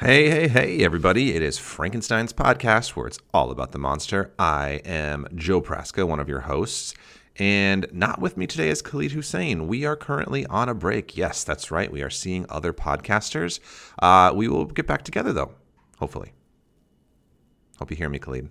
Hey, everybody. It is Frankenstein's podcast where it's all about the monster. I am Joe Praska, one of your hosts, and not with me today is Khalid Hussein. We are currently on a break. Yes, that's right. We are seeing other podcasters. We will get back together, though, hopefully. Hope you hear me, Khalid.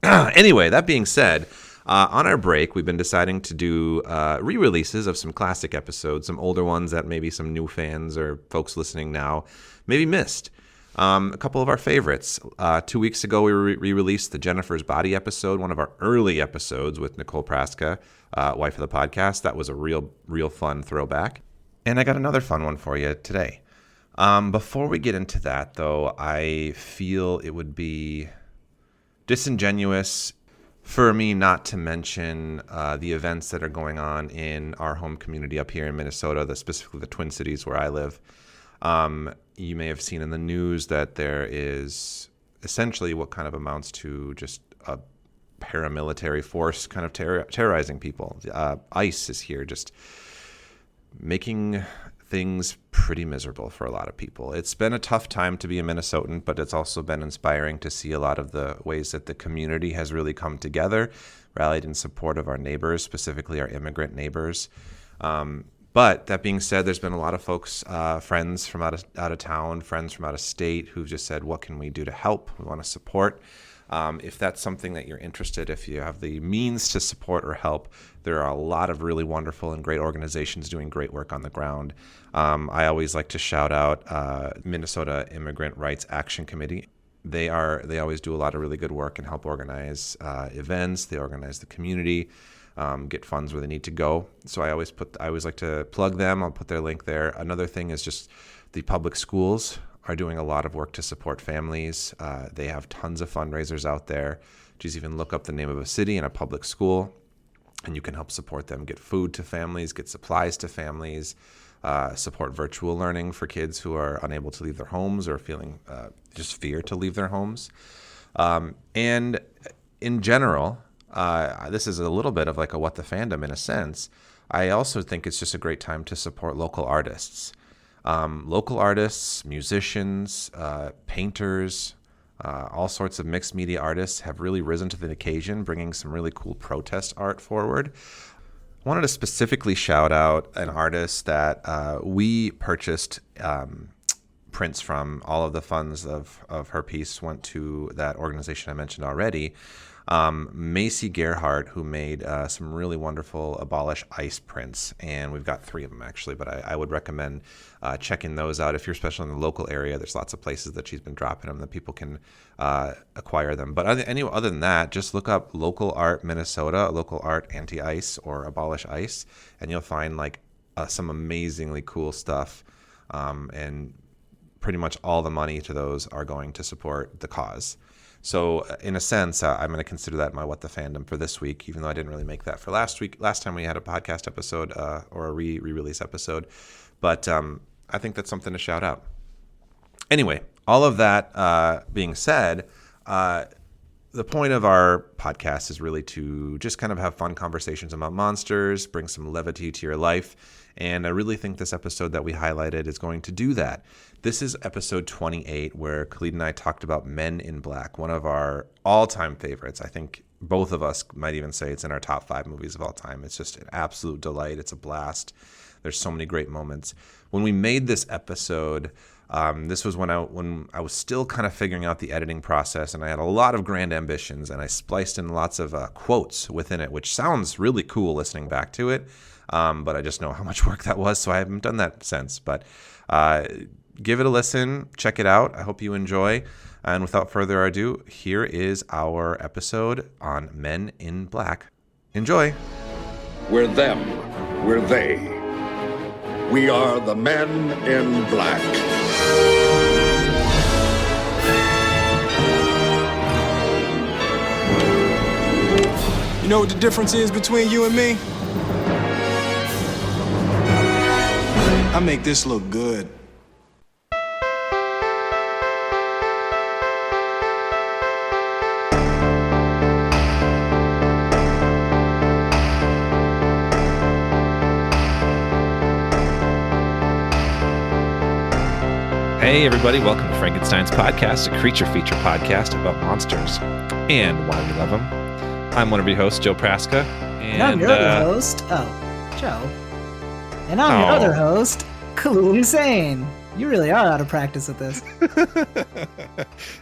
Anyway, that being said, on our break, we've been deciding to do re-releases of some classic episodes, some older ones that maybe some new fans or folks listening now maybe missed. A couple of our favorites. 2 weeks ago, we re-released the Jennifer's Body episode, one of our early episodes with Nicole Praska, wife of the podcast. That was a real fun throwback. And I got another fun one for you today. Before we get into that, though, I feel it would be disingenuous for me not to mention the events that are going on in our home community up here in Minnesota, specifically the Twin Cities where I live. You may have seen in the news that there is essentially what kind of amounts to just a paramilitary force kind of terrorizing people. ICE is here just making things pretty miserable for a lot of people. It's been a tough time to be a Minnesotan, but it's also been inspiring to see a lot of the ways that the community has really come together, rallied in support of our neighbors, specifically our immigrant neighbors. But that being said, there's been a lot of folks, friends from out of town, friends from out of state who've just said, what can we do to help? We want to support. If that's something that you're interested, if you have the means to support or help, there are a lot of really wonderful and great organizations doing great work on the ground. I always like to shout out Minnesota Immigrant Rights Action Committee. They always do a lot of really good work and help organize events. They organize the community, get funds where they need to go. So I always like to plug them. I'll put their link there. Another thing is just the public schools are doing a lot of work to support families. They have tons of fundraisers out there. Just even look up the name of a city and a public school, and you can help support them, get food to families, get supplies to families, support virtual learning for kids who are unable to leave their homes or feeling just fear to leave their homes. And in general, this is a little bit of like a what the fandom in a sense. I also think it's just a great time to support local artists. Local artists, musicians, painters, all sorts of mixed media artists have really risen to the occasion, bringing some really cool protest art forward. I wanted to specifically shout out an artist that we purchased prints from. All of the funds of her piece went to that organization I mentioned already. Macy Gerhardt, who made some really wonderful Abolish ICE prints, and we've got 3 of them actually, but I would recommend checking those out. If you're especially in the local area, there's lots of places that she's been dropping them that people can acquire them. But other than that, just look up Local Art Minnesota, Local Art Anti-ICE, or Abolish ICE, and you'll find like some amazingly cool stuff, and pretty much all the money to those are going to support the cause. So in a sense, I'm going to consider that my What the Fandom for this week, even though I didn't really make that for last week. Last time we had a podcast episode or a re-release episode. But I think that's something to shout out. Anyway, all of that being said, the point of our podcast is really to just kind of have fun conversations about monsters, bring some levity to your life. And I really think this episode that we highlighted is going to do that. This is episode 28, where Khalid and I talked about Men in Black, one of our all-time favorites. I think both of us might even say it's in our top 5 movies of all time. It's just an absolute delight. It's a blast. There's so many great moments. When we made this episode, this was when I was still kind of figuring out the editing process, and I had a lot of grand ambitions, and I spliced in lots of quotes within it, which sounds really cool listening back to it. But I just know how much work that was, so I haven't done that since. But give it a listen. Check it out. I hope you enjoy. And without further ado, here is our episode on Men in Black. Enjoy. We're them. We're they. We are the Men in Black. You know what the difference is between you and me? I make this look good. Hey, everybody. Welcome to Frankenstein's podcast, a creature feature podcast about monsters and why we love them. I'm one of your hosts, Joe Praska. And I'm your other host, Joe. And I'm your other host, Khalil Hussein. You really are out of practice at this.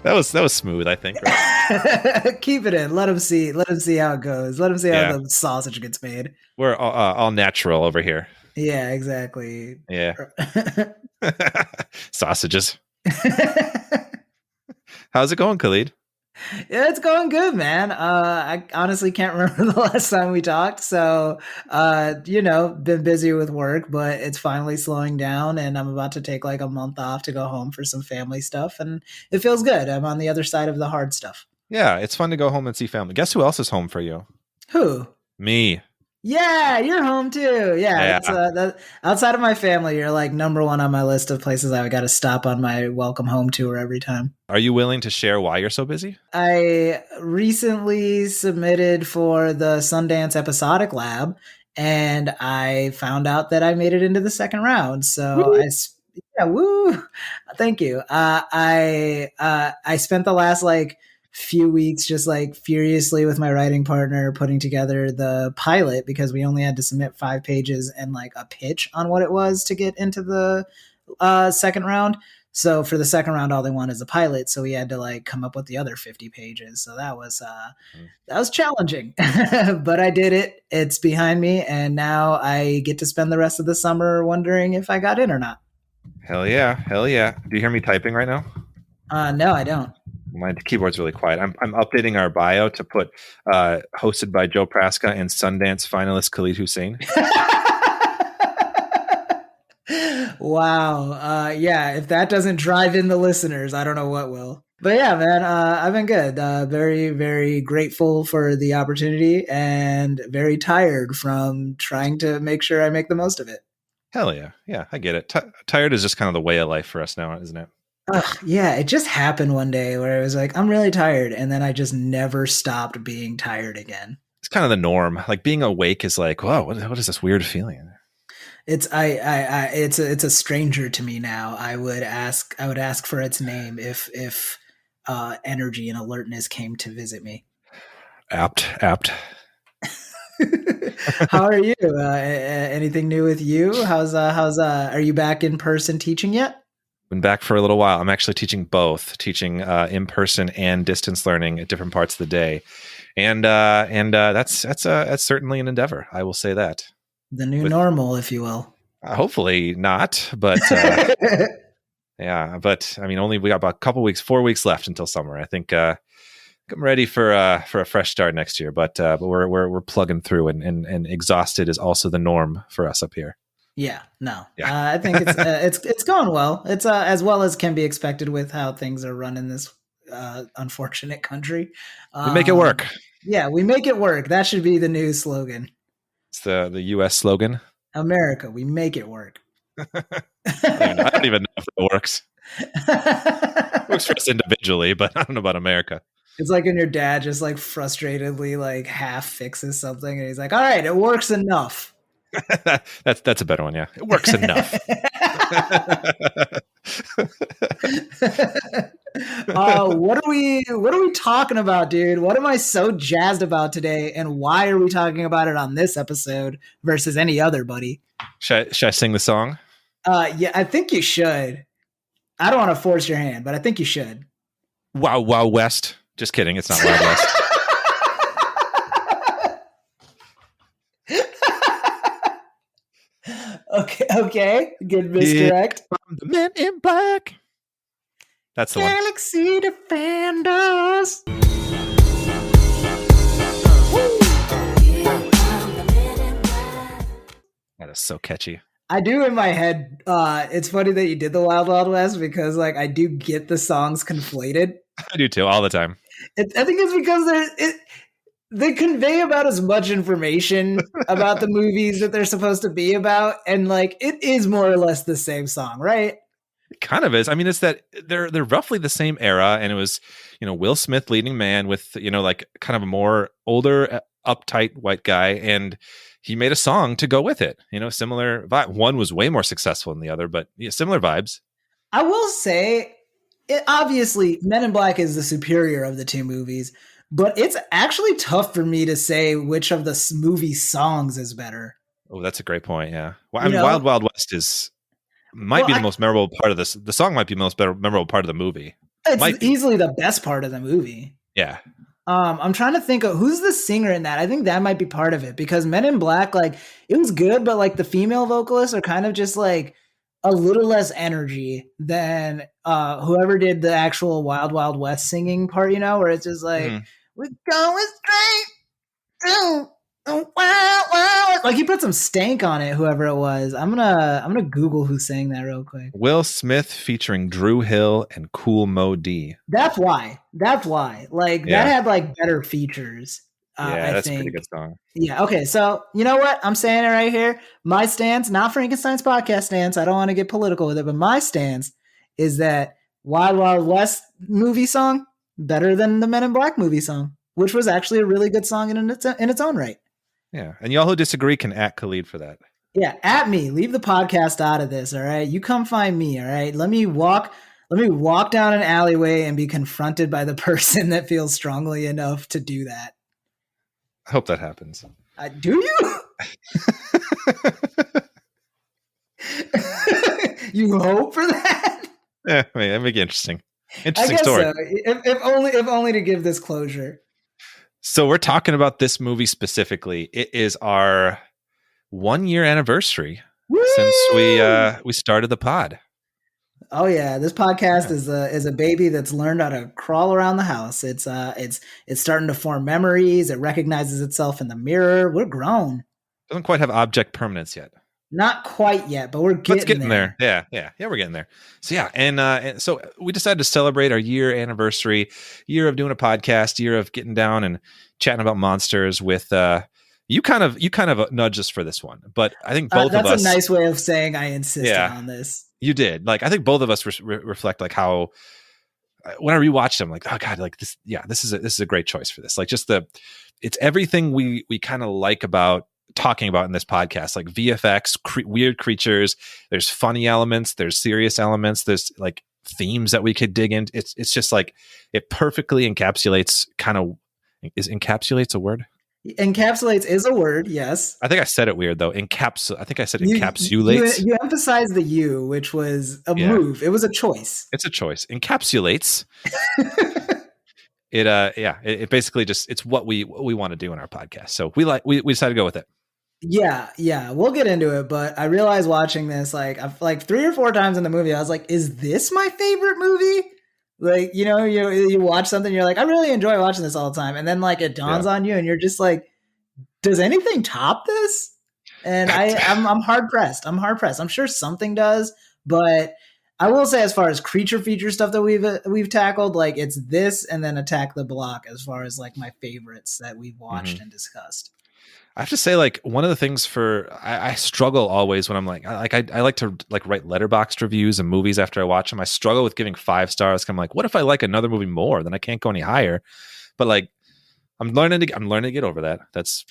That was smooth, I think. Right? Keep it in. Let him see how it goes. Let him see how the sausage gets made. We're all natural over here. Yeah, exactly. Yeah. Sausages. How's it going, Khalid? Yeah, it's going good, man. I honestly can't remember the last time we talked. So, been busy with work, but it's finally slowing down and I'm about to take like a month off to go home for some family stuff. And it feels good. I'm on the other side of the hard stuff. Yeah, it's fun to go home and see family. Guess who else is home for you? Who? Me. Yeah, you're home too. Yeah. Outside of my family, you're like number one on my list of places I got to stop on my welcome home tour every time. Are you willing to share why you're so busy? I recently submitted for the Sundance Episodic Lab, and I found out that I made it into the second round. So woo! Thank you. I spent the last few weeks just furiously with my writing partner putting together the pilot because we only had to submit 5 pages and a pitch on what it was to get into the second round. So for the second round, all they want is a pilot. So we had to come up with the other 50 pages. So that was challenging, but I did it. It's behind me. And now I get to spend the rest of the summer wondering if I got in or not. Hell yeah. Hell yeah. Do you hear me typing right now? No, I don't. My keyboard's really quiet. I'm updating our bio to put hosted by Joe Praska and Sundance finalist Khalid Hussein. Wow. Yeah, if that doesn't drive in the listeners, I don't know what will. But yeah, man, I've been good. Very, very grateful for the opportunity and very tired from trying to make sure I make the most of it. Hell yeah. Yeah, I get it. Tired is just kind of the way of life for us now, isn't it? Yeah, it just happened one day where it was I'm really tired, and then I just never stopped being tired again. It's kind of the norm. Being awake is whoa, what is this weird feeling? It's a stranger to me now. I would ask for its name if energy and alertness came to visit me. Apt. How are you? Anything new with you? How's are you back in person teaching yet? Been back for a little while. I'm actually teaching both, in person and distance learning at different parts of the day, and that's certainly an endeavor. I will say that. The new normal, if you will. Hopefully not, but yeah. But I mean, we got about a couple weeks, 4 weeks left until summer. I think I'm ready for a fresh start next year. But we're plugging through, and exhausted is also the norm for us up here. Yeah, no, yeah. I think it's going well. It's as well as can be expected with how things are run in this unfortunate country. We make it work. Yeah, we make it work. That should be the new slogan. It's the U.S. slogan. America, we make it work. I don't even know if it works. It works for us individually, but I don't know about America. It's like when your dad just frustratedly half fixes something, and he's like, "All right, it works enough." That's a better one. Yeah, it works enough. What are we talking about, dude? What am I so jazzed about today, and why are we talking about it on this episode versus any other, buddy? Should I sing the song? Yeah, I think you should. I don't want to force your hand, but I think you should. Wow, Wow West. Just kidding. It's not Wild West. Okay. Good misdirect. From the Men in Black. That's the Galaxy one. Defenders. That is so catchy. I do in my head. It's funny that you did the Wild Wild West because I do get the songs conflated. I do too, all the time. I think it's because they convey about as much information about the movies that they're supposed to be about, and it is more or less the same song, right? It kind of is. I mean, it's that they're roughly the same era, and it was Will Smith leading man with kind of a more older, uptight white guy, and he made a song to go with it. Similar vibe. One was way more successful than the other, but similar vibes. I will say, obviously, Men in Black is the superior of the two movies, but it's actually tough for me to say which of the movie songs is better. Oh, that's a great point. Yeah. Well, I You mean, know? Wild Wild West might Well, be the most memorable part of this. The song might be the most memorable part of the movie. Might It's be. easily the best part of the movie. Yeah. I'm trying to think of who's the singer in that. I think that might be part of it because Men in Black, like, it was good, but like the female vocalists are kind of just like a little less energy than whoever did the actual Wild Wild West singing part, you know, where it's just like, we're going straight to the Wild Wild West. Like he put some stank on it, whoever it was. I'm gonna Google who sang that real quick. Will Smith featuring Drew Hill and Cool Mo D. That's why. Like that had like better features. Yeah, that's think. a pretty good song. Yeah. Okay. So you know what? I'm saying it right here. My stance, not Frankenstein's podcast stance. I don't want to get political with it, but my stance is that Wild Wild West movie song better than the Men in Black movie song, which was actually a really good song in its own right. Yeah. And y'all who disagree can at Khalid for that. Yeah. At me. Leave the podcast out of this. All right. You come find me. All right. Let me walk down an alleyway and be confronted by the person that feels strongly enough to do that. I hope that happens. Do you? You hope for that? Yeah, I mean, that'd make it interesting. Interesting I guess story. so. If only to give this closure. So we're talking about this movie specifically. It is our 1-year anniversary since we started the pod. Oh yeah, this podcast is a baby that's learned how to crawl around the house. It's starting to form memories. It recognizes itself in the mirror. We're grown. Doesn't quite have object permanence yet. Not quite yet, but we're getting there. Yeah, we're getting there. So yeah, and so we decided to celebrate our year anniversary, year of doing a podcast, year of getting down and chatting about monsters with you kind of nudged us for this one, but I think both of us. That's a nice way of saying I insisted on this. You did. Like I think both of us reflect like how when I rewatched them, like, oh god, like this, this is a great choice for this. Like just it's everything we kind of like about talking about in this podcast, like VFX, weird creatures. There's funny elements. There's serious elements. There's like themes that we could dig in. It's just like it perfectly encapsulates. Encapsulates a word? Encapsulates is a word. Yes. I think I said it weird though. I think I said encapsulates. You emphasized the U, which was a move. It was a choice. It's a choice. Encapsulates. It basically just it's what we want to do in our podcast. So we decided to go with it. Yeah, we'll get into it, but I realized watching this like 3 or 4 times in the movie, I was like, is this my favorite movie? Like, you know, you watch something, you're like, I really enjoy watching this all the time, and then like it dawns on you, and you're just like, does anything top this? And I'm hard pressed. I'm sure something does, but I will say, as far as creature feature stuff that we've tackled, like it's this and then Attack the Block as far as like my favorites that we've watched and discussed. I have to say, like one of the things I struggle always when I'm like I like to like write letterboxd reviews of movies after I watch them. I struggle with giving 5 stars. I'm like, what if I like another movie more? Then I can't go any higher. But like, I'm learning to get over that. That's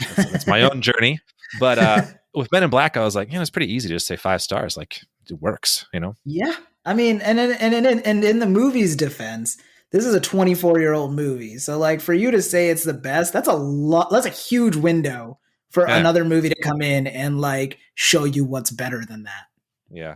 my own journey. But with Men in Black, I was like, it's pretty easy to just say 5 stars. Like it works, you know? Yeah, I mean, and in the movie's defense, this is a 24-year-old movie. So like for you to say it's the best, that's a lot. That's a huge window for another movie to come in and like show you what's better than that. Yeah.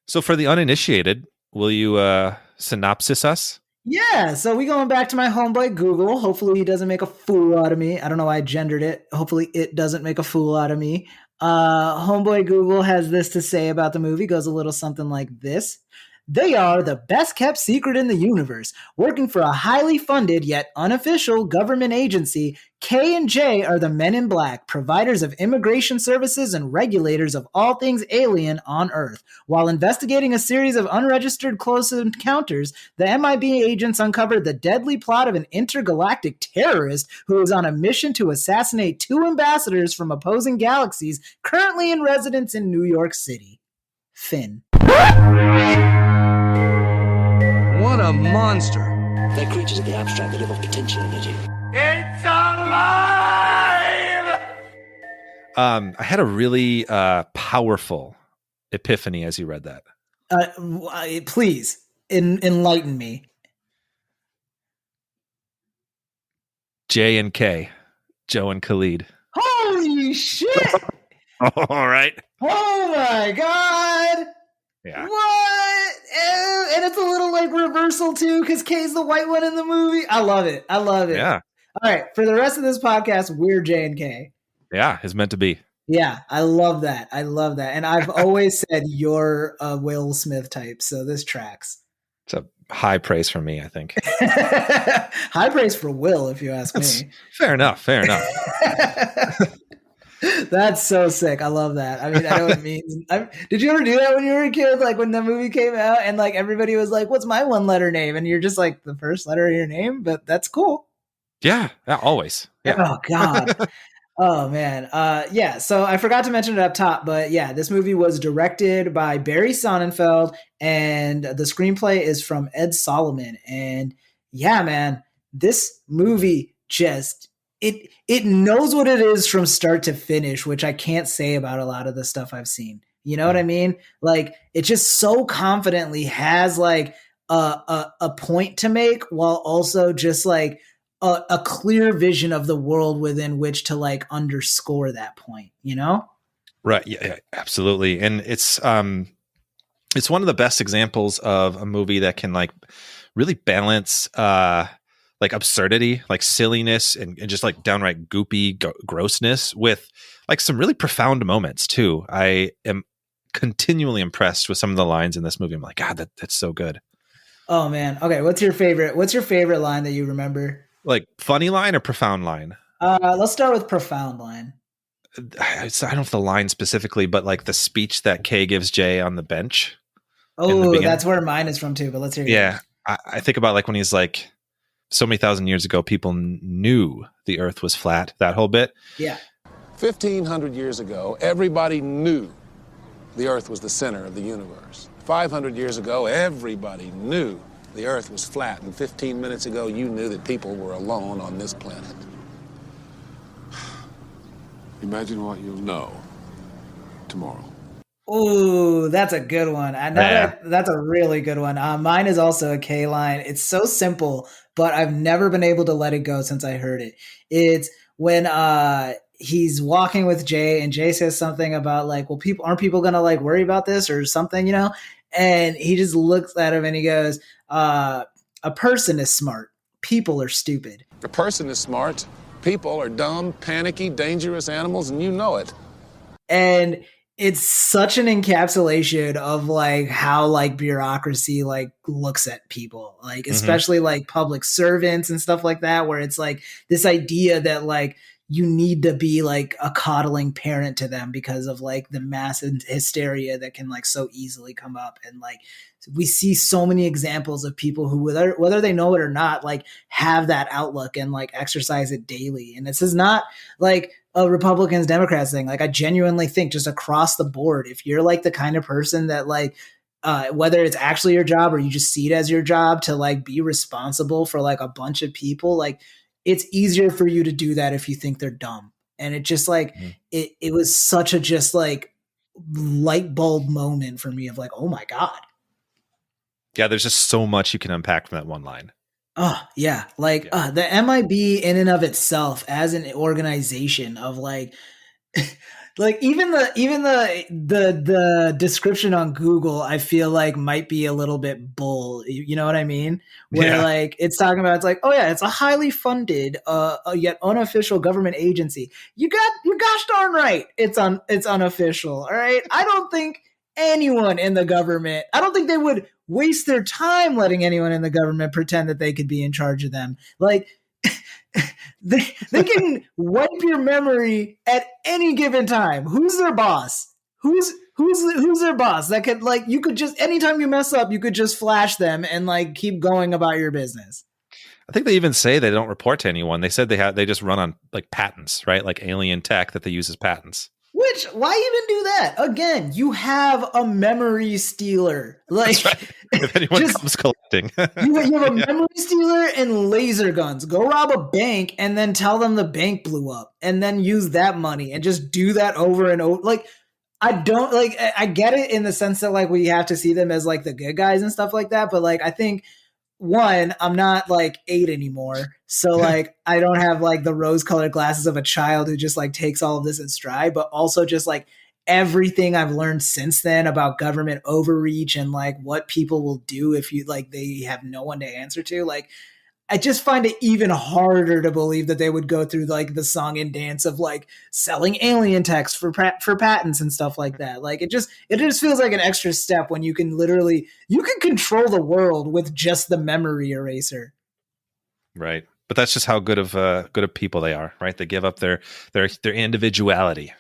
So for the uninitiated, will you synopsis us? Yeah. So we going back to my homeboy Google. Hopefully he doesn't make a fool out of me. I don't know why I gendered it. Hopefully it doesn't make a fool out of me. Homeboy Google has this to say about the movie. Goes a little something like this. They are the best kept secret in the universe. Working for a highly funded yet unofficial government agency, K&J are the Men in Black, providers of immigration services and regulators of all things alien on Earth. While investigating a series of unregistered close encounters, the MIB agents uncovered the deadly plot of an intergalactic terrorist who is on a mission to assassinate 2 ambassadors from opposing galaxies currently in residence in New York City. Finn. What a monster. They're creatures of the abstract that live off potential energy. It's alive! I had a really powerful epiphany as you read that. Please enlighten me. J and K, Joe and Khalid. Holy shit! All right. Oh my god! Yeah. What? And it's a little like reversal too, because K's the white one in the movie. I love it. I love it. Yeah. All right, for the rest of this podcast, we're J and K. Yeah, it's meant to be. Yeah, I love that. I love that. And I've always said you're a Will Smith type, so this tracks. It's a high praise from me, I think. High praise for Will, if you ask me. Fair enough. Fair enough. That's so sick. I love that. I mean, I know what it means. Did you ever do that when you were a kid? Like when the movie came out and like everybody was like, what's my one letter name? And you're just like the first letter of your name, but that's cool. Yeah, always. Yeah. Oh, God. Oh, man. Yeah, so I forgot to mention it up top, but yeah, this movie was directed by Barry Sonnenfeld and the screenplay is from Ed Solomon. And yeah, man, this movie just... It knows what it is from start to finish, which I can't say about a lot of the stuff I've seen. You know what I mean? Like it just so confidently has like a point to make while also just like a clear vision of the world within which to like underscore that point, you know? Right. Yeah, absolutely. And it's one of the best examples of a movie that can like really balance like absurdity, like silliness, and just like downright goopy grossness with like some really profound moments too. I am continually impressed with some of the lines in this movie. I'm like, God, that's so good. Oh man. Okay. What's your favorite line that you remember? Like funny line or profound line? Let's start with profound line. I don't know if the line specifically, but like the speech that Kay gives Jay on the bench. Oh, that's where mine is from too, but let's hear it. Yeah. I think about like when he's like, so many thousand years ago, people knew the earth was flat, that whole bit. Yeah. 1,500 years ago, everybody knew the earth was the center of the universe. 500 years ago, everybody knew the earth was flat. And 15 minutes ago, you knew that people were alone on this planet. Imagine what you'll know tomorrow. Ooh, that's a good one. I know that's a really good one. Mine is also a K line. It's so simple, but I've never been able to let it go since I heard it. It's when he's walking with Jay and Jay says something about like, well, aren't people gonna like worry about this or something, you know? And he just looks at him and he goes, a person is smart. People are stupid. A person is smart. People are dumb, panicky, dangerous animals, and you know it. And it's such an encapsulation of like how like bureaucracy like looks at people, like especially like public servants and stuff like that, where it's like this idea that like you need to be like a coddling parent to them because of like the massive hysteria that can like so easily come up. And like we see so many examples of people who whether they know it or not, like have that outlook and like exercise it daily. And this is not like a Republicans, Democrats thing. Like I genuinely think just across the board, if you're like the kind of person that like, whether it's actually your job or you just see it as your job to like be responsible for like a bunch of people, like it's easier for you to do that if you think they're dumb. And it just like, it was such a just like light bulb moment for me of like, oh my God. Yeah. There's just so much you can unpack from that one line. Oh yeah. Like the MIB in and of itself as an organization of like, like even the description on Google, I feel like might be a little bit bull. You know what I mean? Where like it's talking about, it's like, oh yeah, it's a highly funded, yet unofficial government agency. You're gosh darn right. It's unofficial. All right. I don't think anyone in the government, I don't think they would waste their time letting anyone in the government pretend that they could be in charge of them. Like they can wipe your memory at any given time. Who's their boss? Who's their boss? That could like, you could just, anytime you mess up, you could just flash them and like keep going about your business. I think they even say they don't report to anyone. They said they just run on like patents, right? Like alien tech that they use as patents. Which, why even do that? Again, you have a memory stealer. Like, right. If anyone comes collecting. you have a memory stealer and laser guns. Go rob a bank and then tell them the bank blew up and then use that money and just do that over and over. Like, I don't like, I get it in the sense that like we have to see them as like the good guys and stuff like that. But like, I think one, I'm not like 8 anymore. So like, I don't have like the rose colored glasses of a child who just like takes all of this in stride, but also just like everything I've learned since then about government overreach and like what people will do if you like, they have no one to answer to. Like, I just find it even harder to believe that they would go through like the song and dance of like selling alien text for patents and stuff like that. Like it just feels like an extra step when you can control the world with just the memory eraser. Right. But that's just how good of people they are, right? They give up their individuality.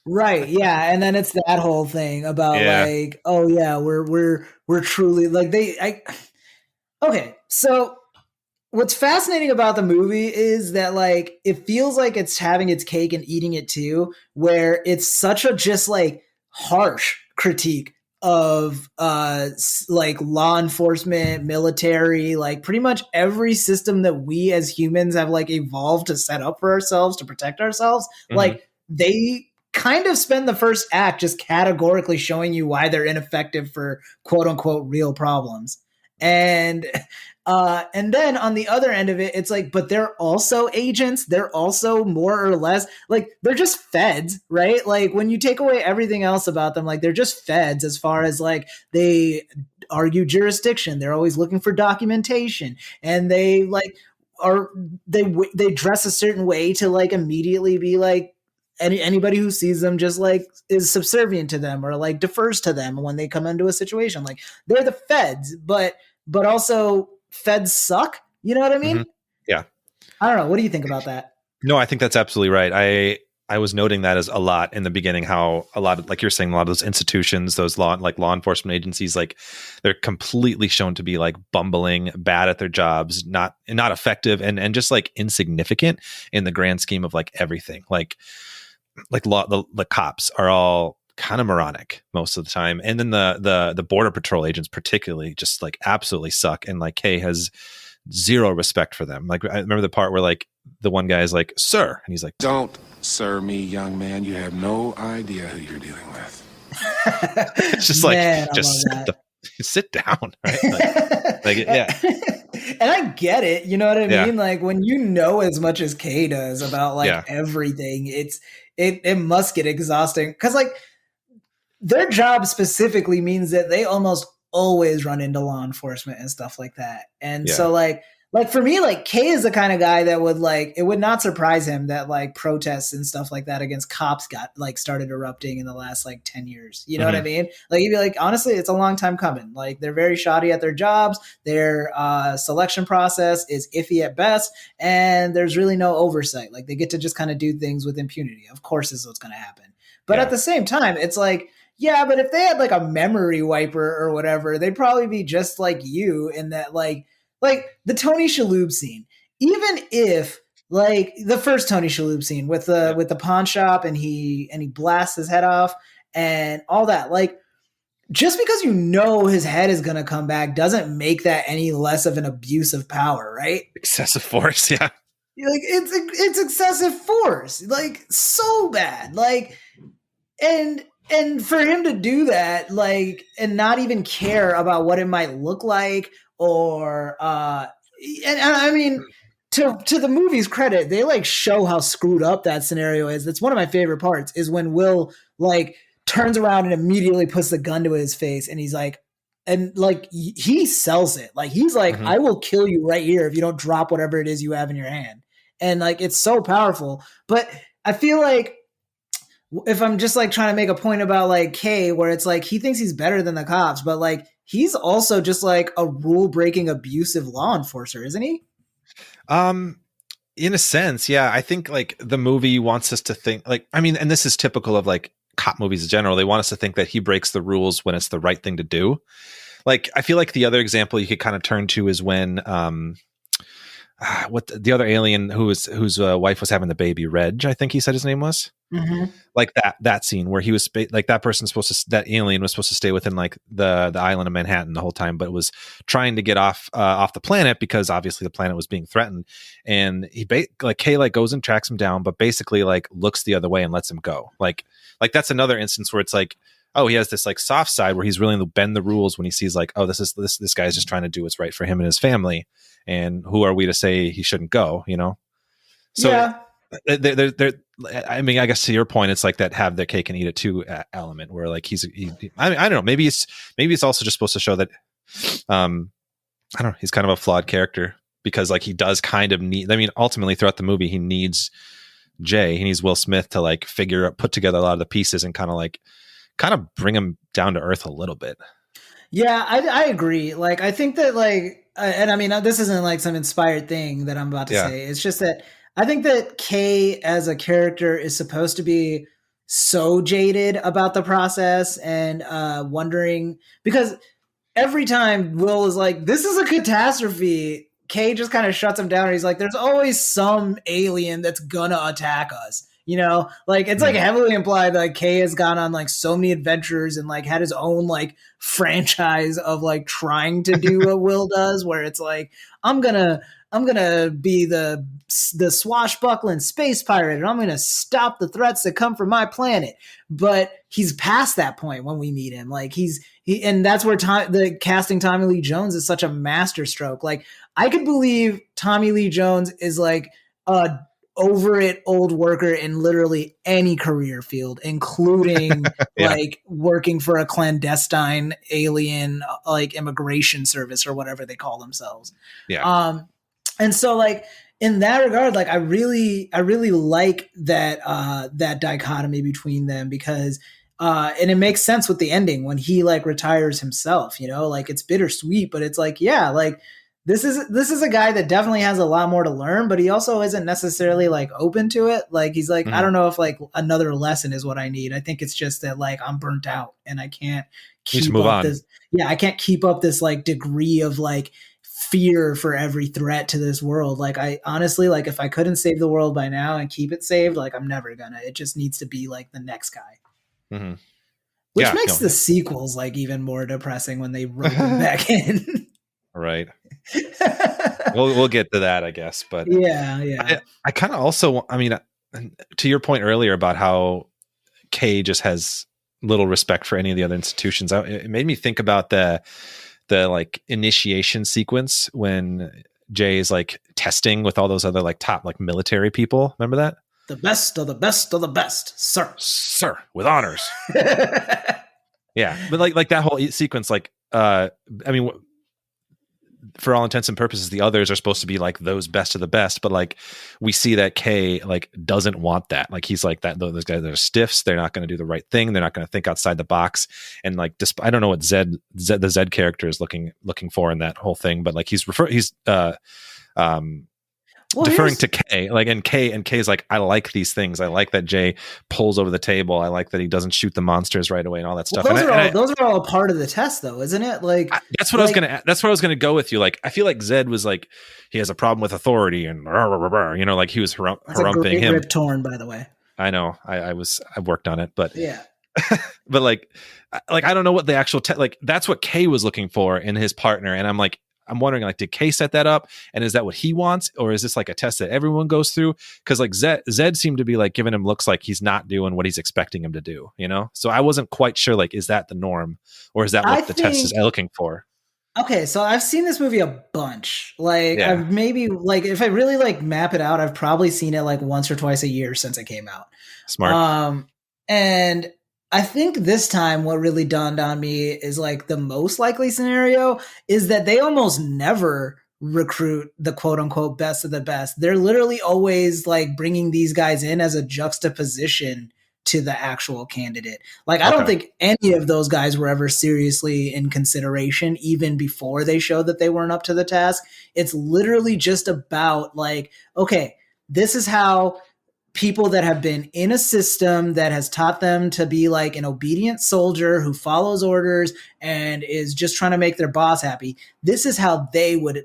Right. Yeah. And then it's that whole thing about like, oh yeah, we're truly like okay. So what's fascinating about the movie is that like it feels like it's having its cake and eating it too, where it's such a just like harsh critique of like law enforcement, military, like pretty much every system that we as humans have like evolved to set up for ourselves to protect ourselves. Mm-hmm. Like they kind of spend the first act just categorically showing you why they're ineffective for quote unquote real problems. And then on the other end of it, it's like, but they're also agents. They're also more or less like they're just feds, right? Like when you take away everything else about them, like they're just feds as far as like they argue jurisdiction. They're always looking for documentation, and they like they dress a certain way to like immediately be like anybody who sees them just like is subservient to them or like defers to them when they come into a situation. Like they're the feds, but also feds suck. You know what I mean? Mm-hmm. Yeah. I don't know. What do you think about that? No, I think that's absolutely right. I was noting that as a lot in the beginning, how a lot of, like you're saying, a lot of those institutions, those law enforcement agencies, like they're completely shown to be like bumbling, bad at their jobs, not effective and just like insignificant in the grand scheme of like everything. Like the cops are all kind of moronic most of the time, and then the border patrol agents particularly just like absolutely suck, and like Kay has zero respect for them. Like I remember the part where like the one guy is like, "Sir," and he's like, "Don't sir me, young man. You have no idea who you're dealing with." It's just like, just sit down, right? Like yeah. And I get it, you know what I mean? Like when you know as much as Kay does about like everything, it must get exhausting because like their job specifically means that they almost always run into law enforcement and stuff like that. And so like for me, like Kay is the kind of guy that would like, it would not surprise him that like protests and stuff like that against cops got like started erupting in the last like 10 years. You know what I mean? Like he'd be like, honestly, it's a long time coming. Like they're very shoddy at their jobs. Their selection process is iffy at best. And there's really no oversight. Like they get to just kind of do things with impunity. Of course, this is what's going to happen. But at the same time, it's like, yeah, but if they had like a memory wiper or whatever, they'd probably be just like you in that like the Tony Shalhoub scene. Even if like the first Tony Shalhoub scene with the pawn shop and he blasts his head off and all that, like just because you know his head is going to come back doesn't make that any less of an abuse of power, right? Excessive force, yeah. Like it's excessive force, like so bad, like and for him to do that, like, and not even care about what it might look like, or and I mean, to the movie's credit, they like show how screwed up that scenario is. That's one of my favorite parts, is when Will like turns around and immediately puts the gun to his face, and he's like, and like he sells it. Like he's like, I will kill you right here if you don't drop whatever it is you have in your hand. And like it's so powerful. But I feel like if I'm just like trying to make a point about like Kay, where it's like he thinks he's better than the cops, but like he's also just like a rule breaking, abusive law enforcer, isn't he? In a sense, yeah. I think like the movie wants us to think like, I mean, and this is typical of like cop movies in general. They want us to think that he breaks the rules when it's the right thing to do. Like I feel like the other example you could kind of turn to is when what the other alien whose wife was having the baby, Reg, I think he said his name was. Mm-hmm. Like that scene where he was like that person's supposed to, that alien was supposed to stay within like the island of Manhattan the whole time, but was trying to get off the planet because obviously the planet was being threatened. And he Kay like goes and tracks him down, but basically like looks the other way and lets him go. Like that's another instance where it's like, oh, he has this like soft side where he's willing to bend the rules when he sees like, oh, this guy's just trying to do what's right for him and his family. And who are we to say he shouldn't go, you know? So yeah. I mean, I guess to your point, it's like that have their cake and eat it too element where like I don't know, maybe it's also just supposed to show that, I don't know, he's kind of a flawed character because like he does kind of need, I mean, ultimately throughout the movie, he needs Will Smith to like put together a lot of the pieces and kind of bring him down to earth a little bit. Yeah, I agree. Like, I think that like, and I mean, this isn't like some inspired thing that I'm about to say. It's just that I think that Kay as a character is supposed to be so jaded about the process and wondering, because every time Will is like, this is a catastrophe, Kay just kind of shuts him down and he's like, there's always some alien that's gonna attack us. You know, like it's like heavily implied that like Kay has gone on like so many adventures and like had his own like franchise of like trying to do what Will does, where it's like, I'm gonna be the swashbuckling space pirate and I'm gonna stop the threats that come from my planet. But he's past that point when we meet him. Like and that's where the casting Tommy Lee Jones is such a masterstroke. Like I could believe Tommy Lee Jones is like a over it old worker in literally any career field, including like working for a clandestine alien like immigration service or whatever they call themselves. Yeah. And so like in that regard, like I really like that that dichotomy between them because and it makes sense with the ending when he like retires himself, you know, like it's bittersweet, but it's like, yeah, like this is a guy that definitely has a lot more to learn, but he also isn't necessarily like open to it. Like he's like, I don't know if like another lesson is what I need. I think it's just that like I'm burnt out and I can't keep up this. Yeah, I can't keep up this like degree of like fear for every threat to this world. Like I honestly, like if I couldn't save the world by now and keep it saved, like I'm never gonna. It just needs to be like the next guy. Mm-hmm. Which makes the sequels like even more depressing when they roll them back in. Right. we'll get to that, I guess. But yeah. I kind of also, I mean, to your point earlier about how Kay just has little respect for any of the other institutions, it made me think about the like initiation sequence when Jay is like testing with all those other like top like military people. Remember that? The best of the best of the best, sir, with honors. Yeah, but like that whole sequence, like I mean, for all intents and purposes, the others are supposed to be like those best of the best, but like we see that Kay like doesn't want that. Like he's like that. Those guys are stiffs. They're not going to do the right thing. They're not going to think outside the box. And like, I don't know what the Zed character is looking for in that whole thing, but like he's deferring to Kay, like, and Kay's like, I like these things. I like that Jay pulls over the table. I like that he doesn't shoot the monsters right away and all that stuff. Those are all a part of the test, though, isn't it? Like that's what I was gonna go with you. Like I feel like Zed was like he has a problem with authority and you know, like he was harumping him. Rip Torn, by the way. I know. I worked on it, but yeah. But like I don't know what the actual like that's what Kay was looking for in his partner, and I'm wondering, like, did Kay set that up? And is that what he wants? Or is this like a test that everyone goes through? Because like Zed seemed to be like giving him looks like he's not doing what he's expecting him to do, you know? So I wasn't quite sure, like, is that the norm? Or is that what the test is looking for? Okay, so I've seen this movie a bunch. Like, I've maybe, like, if I really, like, map it out, I've probably seen it, like, once or twice a year since it came out. Smart. And I think this time what really dawned on me is like the most likely scenario is that they almost never recruit the quote unquote best of the best. They're literally always like bringing these guys in as a juxtaposition to the actual candidate. Like, I don't think any of those guys were ever seriously in consideration, even before they showed that they weren't up to the task. It's literally just about like, okay, this is how people that have been in a system that has taught them to be like an obedient soldier who follows orders and is just trying to make their boss happy. This is how they would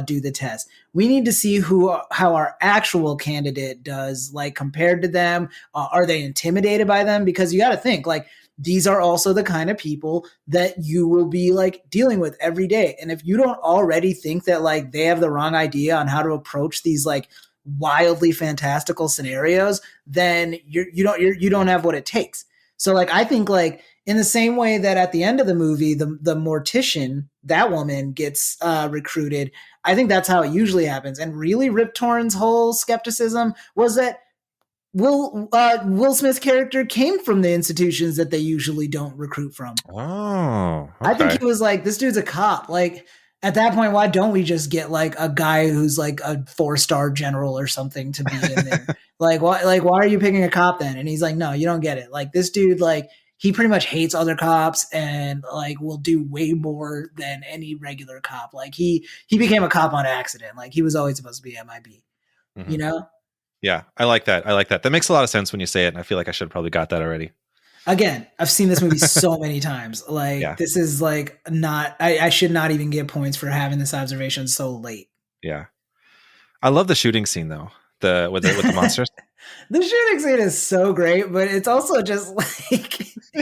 do the test. We need to see how our actual candidate does, like compared to them. Are they intimidated by them? Because you got to think like these are also the kind of people that you will be like dealing with every day. And if you don't already think that like they have the wrong idea on how to approach these like wildly fantastical scenarios, then you don't have what it takes. So like I think like in the same way that at the end of the movie the mortician, that woman gets recruited, I think that's how it usually happens. And really Rip Torn's whole skepticism was that Will Smith's character came from the institutions that they usually don't recruit from. Oh, okay. I think he was like, this dude's a cop. Like at that point, why don't we just get like a guy who's like a 4-star general or something to be in there? Why are you picking a cop then? And he's like, no, you don't get it. Like this dude, like he pretty much hates other cops and like will do way more than any regular cop. Like he became a cop on accident. Like he was always supposed to be MIB, you know? Yeah, I like that. That makes a lot of sense when you say it. And I feel like I should have probably got that already. Again, I've seen this movie so many times. Like this is like not, I should not even get points for having this observation so late. Yeah. I love the shooting scene though. With the monsters. The shooting scene is so great, but it's also just like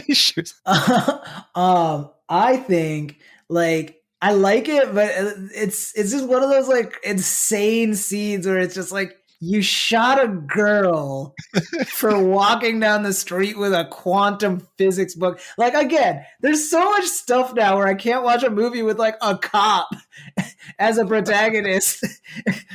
he shoots. I think like I like it, but it's just one of those like insane scenes where it's just like you shot a girl for walking down the street with a quantum physics book. Like, again, there's so much stuff now where I can't watch a movie with like a cop as a protagonist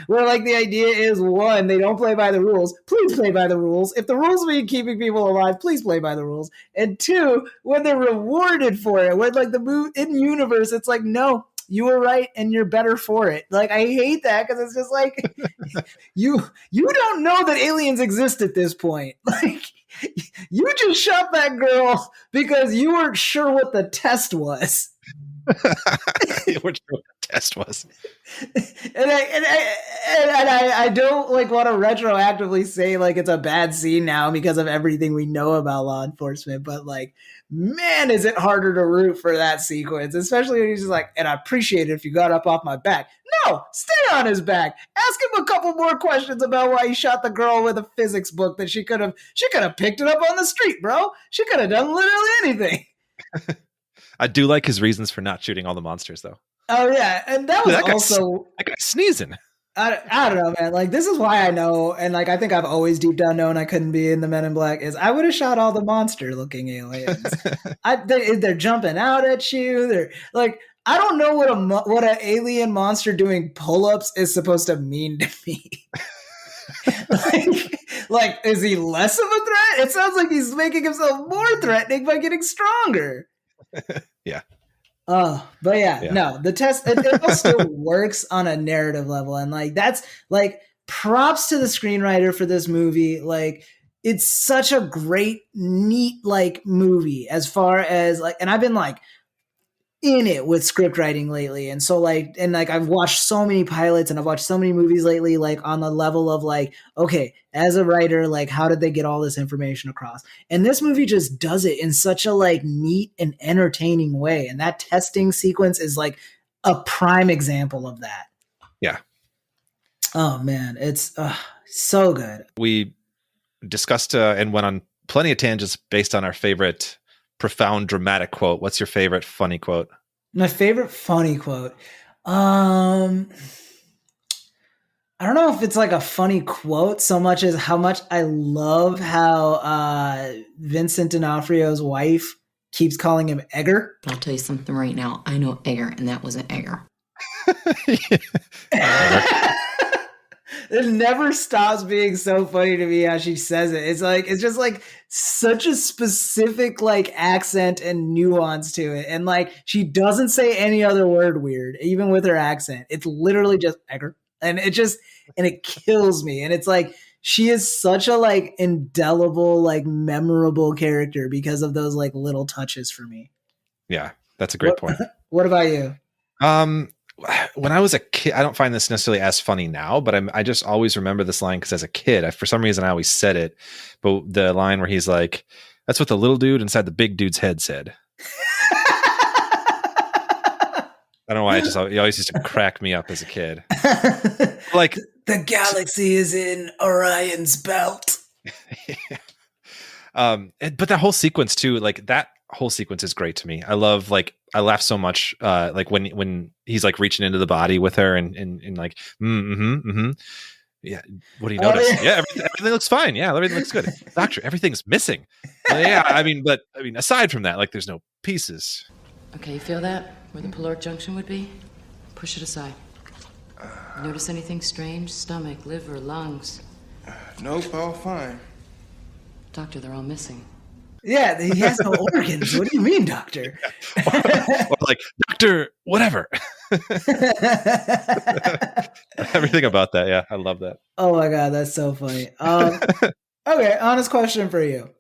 where like the idea is, one, they don't play by the rules. Please play by the rules. If the rules mean keeping people alive, please play by the rules. And two, when they're rewarded for it, when like the movie in universe, it's like, no, you were right and you're better for it. Like, I hate that because it's just like you don't know that aliens exist at this point. Like, you just shot that girl because you weren't sure what the test was. You weren't sure what the test was. And I don't like want to retroactively say like it's a bad scene now because of everything we know about law enforcement, but like, man, is it harder to root for that sequence, especially when he's just like, and I appreciate it if you got up off my back. No, stay on his back. Ask him a couple more questions about why he shot the girl with a physics book that she could have picked it up on the street, bro. She could have done literally anything. I do like his reasons for not shooting all the monsters, though. Oh yeah, and that was also that guy sneezing. I don't know, man. Like, this is why I know, and like I think I've always deep down known I couldn't be in the Men in Black. Is I would have shot all the monster-looking aliens. They're jumping out at you. They're like, I don't know what an alien monster doing pull-ups is supposed to mean to me. like, is he less of a threat? It sounds like he's making himself more threatening by getting stronger. Yeah. But yeah, no, the test, it all still works on a narrative level. And like, that's like props to the screenwriter for this movie. Like, it's such a great, neat, like movie as far as like, and I've been like in it with script writing lately. And so like, and like, I've watched so many pilots and I've watched so many movies lately, like on the level of like, okay, as a writer, like how did they get all this information across? And this movie just does it in such a like neat and entertaining way. And that testing sequence is like a prime example of that. Yeah. Oh man, it's so good. We discussed and went on plenty of tangents based on our favorite profound dramatic quote. What's your favorite funny quote? My favorite funny quote. I don't know if it's like a funny quote so much as how much I love how Vincent D'Onofrio's wife keeps calling him Edgar. I'll tell you something right now. I know Edgar, and that wasn't Edgar. It never stops being so funny to me how she says it. It's like, it's just like such a specific like accent and nuance to it. And like, she doesn't say any other word weird, even with her accent. It's literally just Edgar. And it just, and it kills me. And it's like, she is such a like indelible, like memorable character because of those like little touches for me. Yeah, that's a great point. What about you? when I was a kid, I don't find this necessarily as funny now, but I just always remember this line because as a kid, for some reason I always said it. But the line where he's like, "That's what the little dude inside the big dude's head said." I don't know why. It always used to crack me up as a kid. Like the galaxy is in Orion's belt. But that whole sequence too, like that whole sequence is great to me. I laugh so much. Like when he's like reaching into the body with her and like, yeah. What do you notice? Yeah, everything looks fine. Yeah, everything looks good. Doctor, everything's missing. Yeah, I mean, aside from that, like, there's no pieces. Okay, you feel that? Where the caloric junction would be? Push it aside. Notice anything strange? Stomach, liver, lungs? Nope, all fine. Doctor, they're all missing. Yeah, he has no organs. What do you mean, doctor? Or like, doctor, whatever. Everything about that. Yeah, I love that. Oh my God, that's so funny. Okay, honest question for you.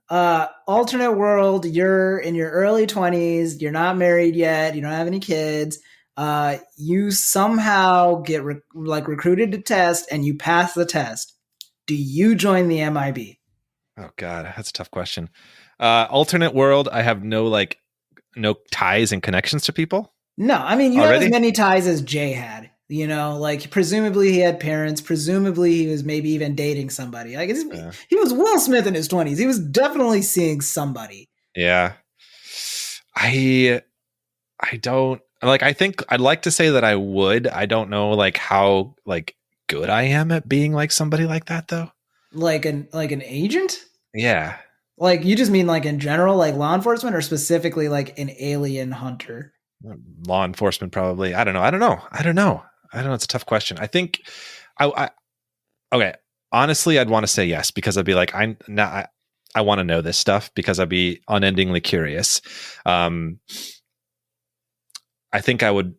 Alternate world, you're in your early 20s, you're not married yet, you don't have any kids. You somehow get recruited to test and you pass the test. Do you join the MIB? Oh God, that's a tough question. Alternate world, I have no ties and connections to people. No, I mean, you already have as many ties as Jay had. You know, like presumably he had parents. Presumably he was maybe even dating somebody. Like he was Will Smith in his 20s. He was definitely seeing somebody. Yeah, I don't like. I think I'd like to say that I would. I don't know like how like good I am at being like somebody like that though. Like an agent? Yeah. Like you just mean like in general, like law enforcement, or specifically like an alien hunter? Law enforcement, probably. I don't know. It's a tough question. I think okay. Honestly, I'd want to say yes, because I'd be like, I want to know this stuff because I'd be unendingly curious. I think I would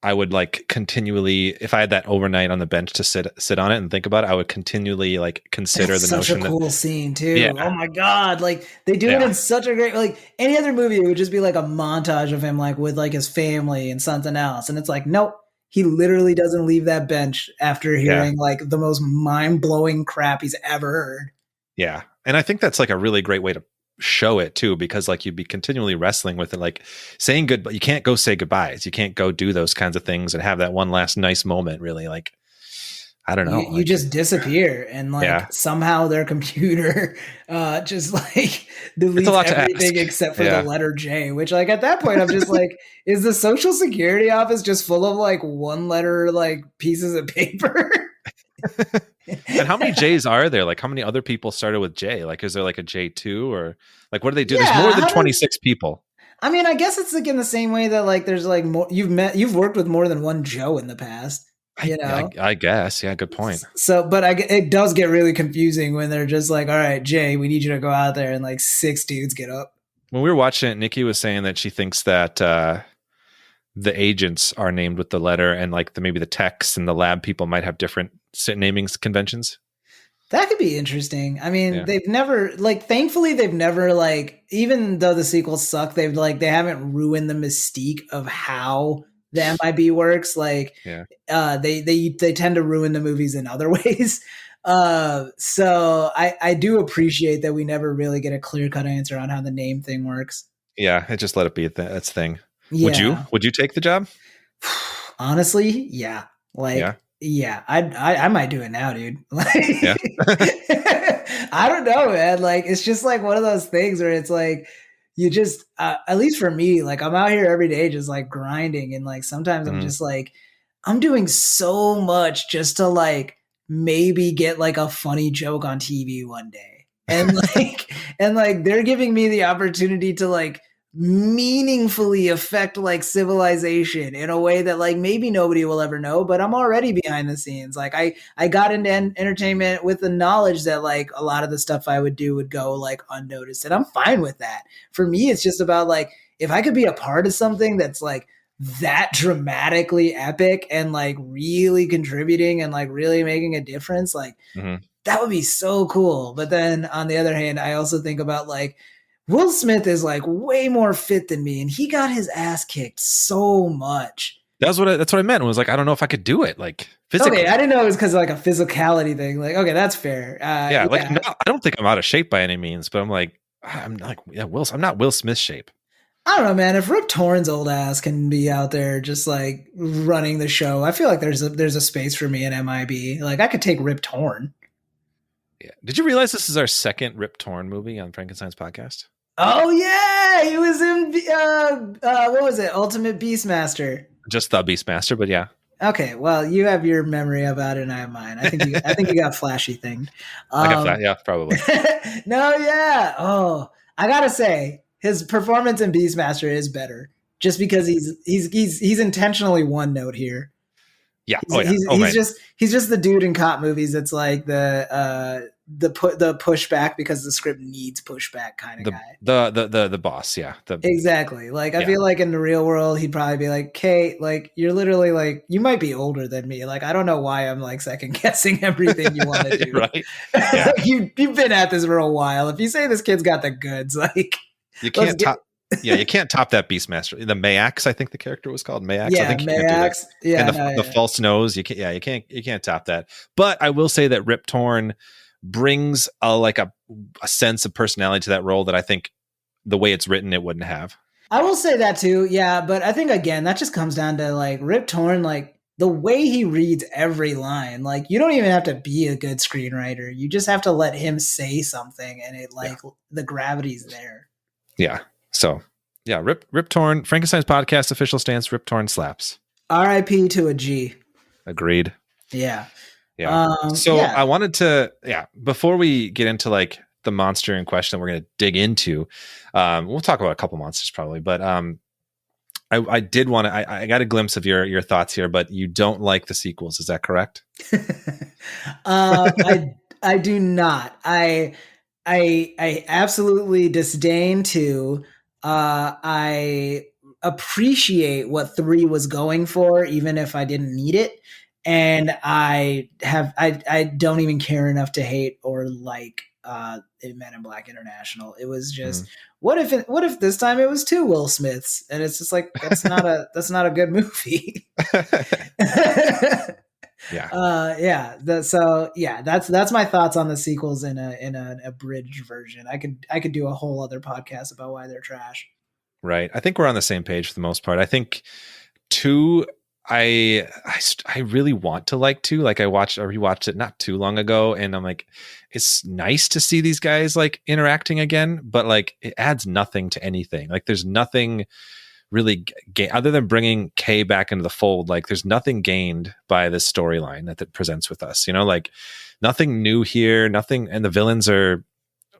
like continually, if I had that overnight on the bench to sit on it and think about it, I would continually like consider the notion. Such a cool scene too. Yeah. Oh my God. Like they do it in such a great, like any other movie, it would just be like a montage of him like with like his family and something else. And it's like, nope, he literally doesn't leave that bench after hearing like the most mind blowing crap he's ever heard. Yeah. And I think that's like a really great way to show it too, because like you'd be continually wrestling with it, like saying goodbye. You can't go say goodbyes. You can't go do those kinds of things and have that one last nice moment. Really, like I don't know. You just disappear, and like somehow their computer just like deletes everything except for the letter J. Which like at that point I'm just like, is the Social Security office just full of like one letter like pieces of paper? And how many J's are there? Like how many other people started with J? Like is there like a J2 or like what do they do? There's more than 26 people. I mean, I guess it's like in the same way that like there's like more you've worked with more than one Joe in the past. You know? I guess. Yeah, good point. So, but it does get really confusing when they're just like, all right, Jay, we need you to go out there, and like 6 dudes get up. When we were watching it, Nikki was saying that she thinks that the agents are named with the letter, and like maybe the techs and the lab people might have different naming conventions. That could be interesting. I mean, they've never thankfully they've never even though the sequels suck, they haven't ruined the mystique of how the MIB works. They tend to ruin the movies in other ways. So I do appreciate that we never really get a clear-cut answer on how the name thing works. Yeah, it just let it be its thing. Yeah. Would you take the job? Honestly, yeah. Yeah, I might do it now, dude. I don't know, man. Like, it's just like one of those things where it's like, you just, at least for me, like I'm out here every day just like grinding. And like, sometimes I'm just like, I'm doing so much just to like maybe get like a funny joke on TV one day. And like, they're giving me the opportunity to like meaningfully affect like civilization in a way that like maybe nobody will ever know, but I'm already behind the scenes. Like I got into entertainment with the knowledge that like a lot of the stuff I would do would go like unnoticed, and I'm fine with that. For me, it's just about like, if I could be a part of something that's like that dramatically epic and like really contributing and like really making a difference, like that would be so cool. But then on the other hand, I also think about like, Will Smith is like way more fit than me, and he got his ass kicked so much. That's what I meant. It was like, I don't know if I could do it, like physically. Okay, I didn't know it was because of like a physicality thing. Like, okay, that's fair. Yeah, like no, I don't think I'm out of shape by any means, but I'm like, I'm like, yeah, I'm not Will Smith shape. I don't know, man. If Rip Torn's old ass can be out there just like running the show, I feel like there's a space for me in MIB. Like, I could take Rip Torn. Yeah. Did you realize this is our second Rip Torn movie on Frankenstein's podcast? Oh yeah, he was in what was it? Ultimate Beastmaster. Just the Beastmaster, but yeah. Okay, well, you have your memory about it, and I have mine. I think you got flashy thing. I got that, yeah, probably. No, yeah. Oh, I gotta say, his performance in Beastmaster is better, just because he's intentionally one note here. Yeah, he's just the dude in cop movies that's like the pushback because the script needs pushback kind of guy. The boss, yeah. Exactly. Like, I feel like in the real world, he'd probably be like, Kate, like, you're literally like, you might be older than me. Like, I don't know why I'm like second guessing everything you want to do. Right? Yeah. You've been at this for a while. If you say this kid's got the goods, like, you can't top. Yeah, you can't top that Beastmaster. The Mayax, I think the character was called Mayax. Yeah, I think Mayax. Yeah, and the false nose. You can't top that. But I will say that Rip Torn brings a sense of personality to that role that I think the way it's written, it wouldn't have. I will say that too. Yeah, but I think again that just comes down to like Rip Torn, like the way he reads every line. Like, you don't even have to be a good screenwriter. You just have to let him say something, and it the gravity's there. Yeah. So, yeah, Rip Torn, Frankenstein's podcast official stance, Rip Torn slaps. R.I.P. to a G. Agreed. Yeah. Yeah. I wanted to, before we get into like the monster in question that we're going to dig into, we'll talk about a couple monsters probably, but I did want to, I got a glimpse of your thoughts here, but you don't like the sequels. Is that correct? I do not. I absolutely disdain to. I appreciate what 3 was going for, even if I didn't need it. And I don't even care enough to hate or like Men in Black International. It was just what if this time it was 2 Will Smiths, and it's just like that's not a good movie. That's my thoughts on the sequels in an abridged version. I could do a whole other podcast about why they're trash. Right. I think we're on the same page for the most part. I think 2, I really want to like 2. Like, I rewatched it not too long ago, and I'm like, it's nice to see these guys like interacting again, but like it adds nothing to anything. Like, there's nothing really other than bringing Kay back into the fold. Like, there's nothing gained by this storyline that presents with us, like nothing new here, nothing. And the villains are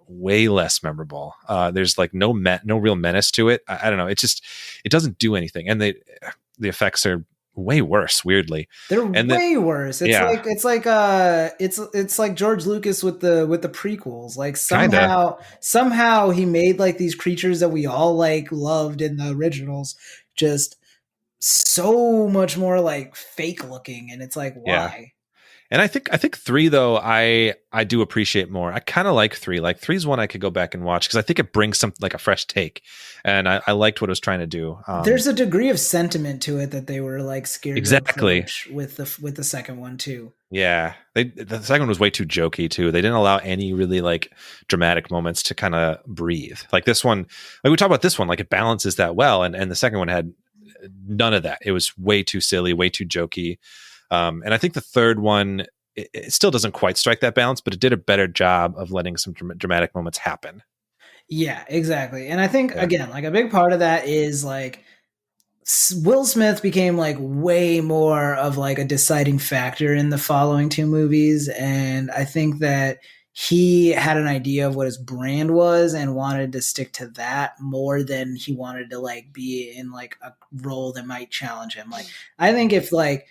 way less memorable. There's like no real menace to it. I don't know. It doesn't do anything. And the effects are way worse, weirdly. They're way worse. It's like George Lucas with the prequels. Like, somehow he made like these creatures that we all like loved in the originals just so much more like fake looking, and it's like, why? Yeah. And I think 3 though, I do appreciate more. I kind of like 3. Like, 3 is one I could go back and watch because I think it brings something like a fresh take, and I liked what it was trying to do. There's a degree of sentiment to it that they were like scared exactly with the second one too. Yeah, the second one was way too jokey too. They didn't allow any really like dramatic moments to kind of breathe. Like this one, like we talked about this one, like it balances that well, and the second one had none of that. It was way too silly, way too jokey. And I think the third one, it still doesn't quite strike that balance, but it did a better job of letting some dramatic moments happen. Yeah, exactly. And I think, again, like a big part of that is like Will Smith became like way more of like a deciding factor in the following 2 movies. And I think that he had an idea of what his brand was and wanted to stick to that more than he wanted to like be in like a role that might challenge him. Like, I think if like,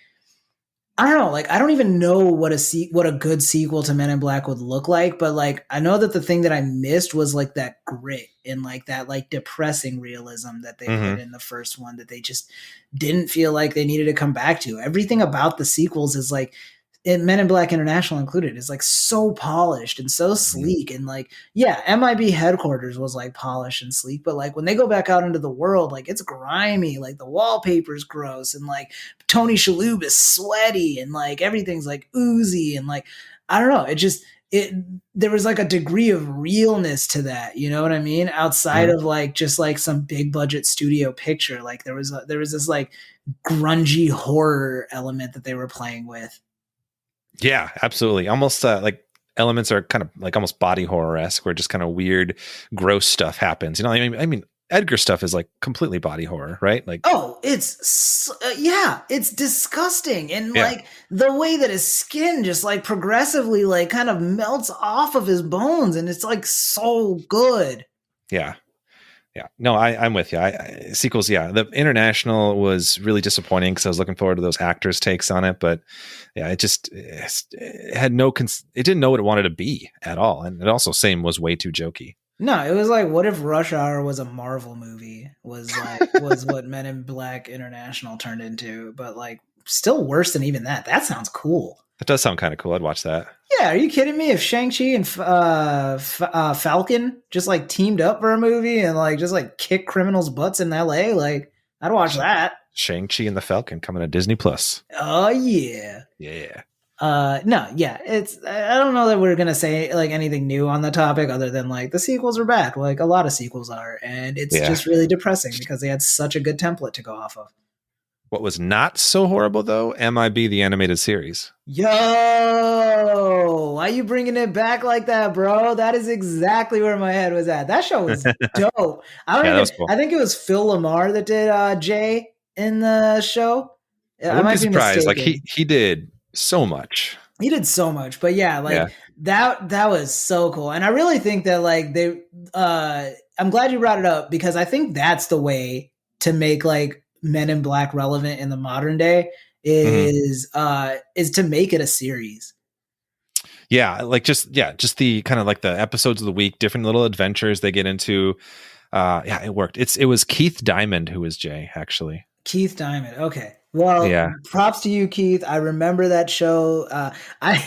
I don't know, like, I don't even know what a good sequel to Men in Black would look like, but like, I know that the thing that I missed was like that grit and like that like depressing realism that they put in the first one that they just didn't feel like they needed to come back to. Everything about the sequels is like Men in Black International included, is like so polished and so sleek. And like, yeah, MIB headquarters was like polished and sleek, but like when they go back out into the world, like it's grimy, like the wallpaper's gross, and like Tony Shalhoub is sweaty, and like everything's like oozy, and like, I don't know, there was like a degree of realness to that, you know what I mean? Outside of like just like some big budget studio picture, like there was this like grungy horror element that they were playing with. Yeah, absolutely. Almost like elements are kind of like almost body horror-esque, where just kind of weird, gross stuff happens. You know, I mean, Edgar stuff is like completely body horror, right? Like, oh, it's disgusting, and like the way that his skin just like progressively like kind of melts off of his bones, and it's like so good. Yeah. No, I'm with you. Sequels, yeah. The International was really disappointing because I was looking forward to those actors' takes on it, but yeah, it had it didn't know what it wanted to be at all, and it also was way too jokey. No, it was like, what if Rush Hour was a Marvel movie? Was what Men in Black International turned into, but like still worse than even that. That sounds cool. That does sound kind of cool. I'd watch that. Yeah, are you kidding me? If Shang-Chi and Falcon just like teamed up for a movie and like just like kick criminals' butts in LA, like I'd watch that. Shang-Chi and the Falcon coming to Disney Plus. Oh yeah. Yeah. No, yeah, I don't know that we're gonna say like anything new on the topic other than like the sequels are bad, like a lot of sequels are, and it's just really depressing because they had such a good template to go off of. What was not so horrible though, MIB the animated series. Yo, why you bringing it back like that, bro? That is exactly where my head was at. That show was dope. That was cool. I think it was Phil Lamar that did Jay in the show. I might be surprised. Like he did so much. He did so much, but that was so cool. And I really think that like I'm glad you brought it up, because I think that's the way to make like Men in Black relevant in the modern day is to make it a series. Yeah, like just the kind of like the episodes of the week, different little adventures they get into. It worked. It was Keith Diamond who was Jay, actually. Keith Diamond. Okay. Well, props to you, Keith. I remember that show. I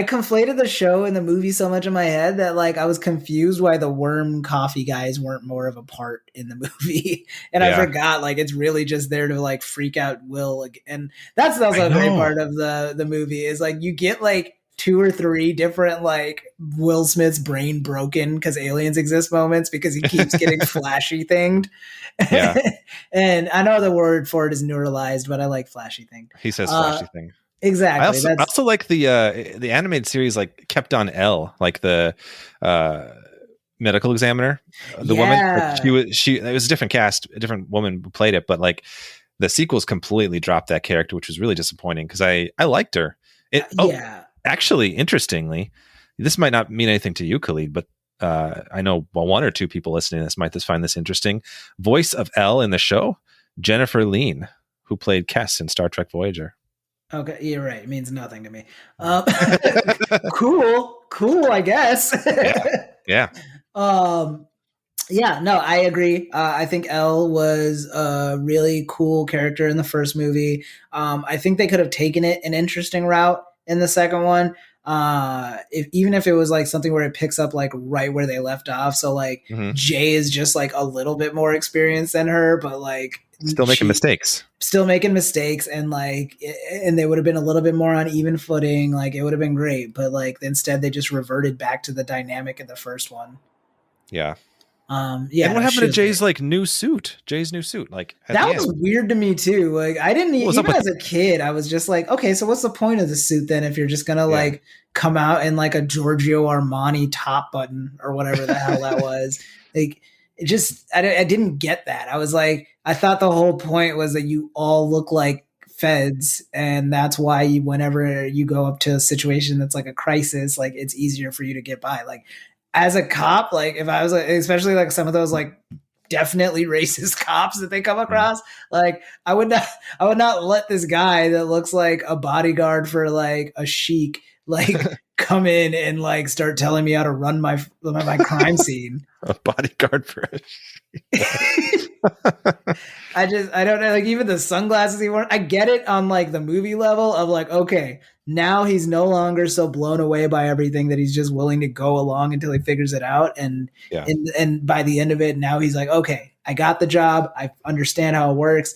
conflated the show and the movie so much in my head that like I was confused why the worm coffee guys weren't more of a part in the movie, and I forgot like it's really just there to like freak out Will. And that's also a great part of the movie is like you get like 2 or 3 different like Will Smith's brain broken because aliens exist moments because he keeps getting flashy thinged. Yeah. And I know the word for it is neuralized, but I like flashy thing. He says flashy thing. Exactly. I also like the animated series like kept on L, like the medical examiner, the woman. It was a different cast, a different woman who played it, but like the sequels completely dropped that character, which was really disappointing because I liked her. Actually, interestingly, this might not mean anything to you, Khalid, but I know 1 or 2 people listening to this might just find this interesting. Voice of Elle in the show, Jennifer Lean, who played Kess in Star Trek Voyager. Okay, you're right. It means nothing to me. Cool, I guess. Yeah. No, I agree. I think Elle was a really cool character in the first movie. I think they could have taken it an interesting route in the second one. Even if it was like something where it picks up like right where they left off. So like Jay is just like a little bit more experienced than her, but like still making mistakes, and they would have been a little bit more on even footing. Like it would have been great, but like instead they just reverted back to the dynamic of the first one. Yeah. And what happened to Jay's new suit? Like that was weird to me too. Like I didn't even as a kid, I was just like, okay, so what's the point of the suit then if you're just gonna like come out in like a Giorgio Armani top button or whatever the hell that was? Like it just, I didn't get that. I was like, I thought the whole point was that you all look like feds, and that's why whenever you go up to a situation that's like a crisis, like it's easier for you to get by. Like as a cop, like if I was like, especially like some of those like definitely racist cops that they come across, like I would not let this guy that looks like a bodyguard for like a sheik like come in and like start telling me how to run my crime scene. A bodyguard for I don't know, like even the sunglasses he wore. I get it on like the movie level of like, okay, now he's no longer so blown away by everything that he's just willing to go along until he figures it out. And by the end of it, now he's like, okay, I got the job. I understand how it works.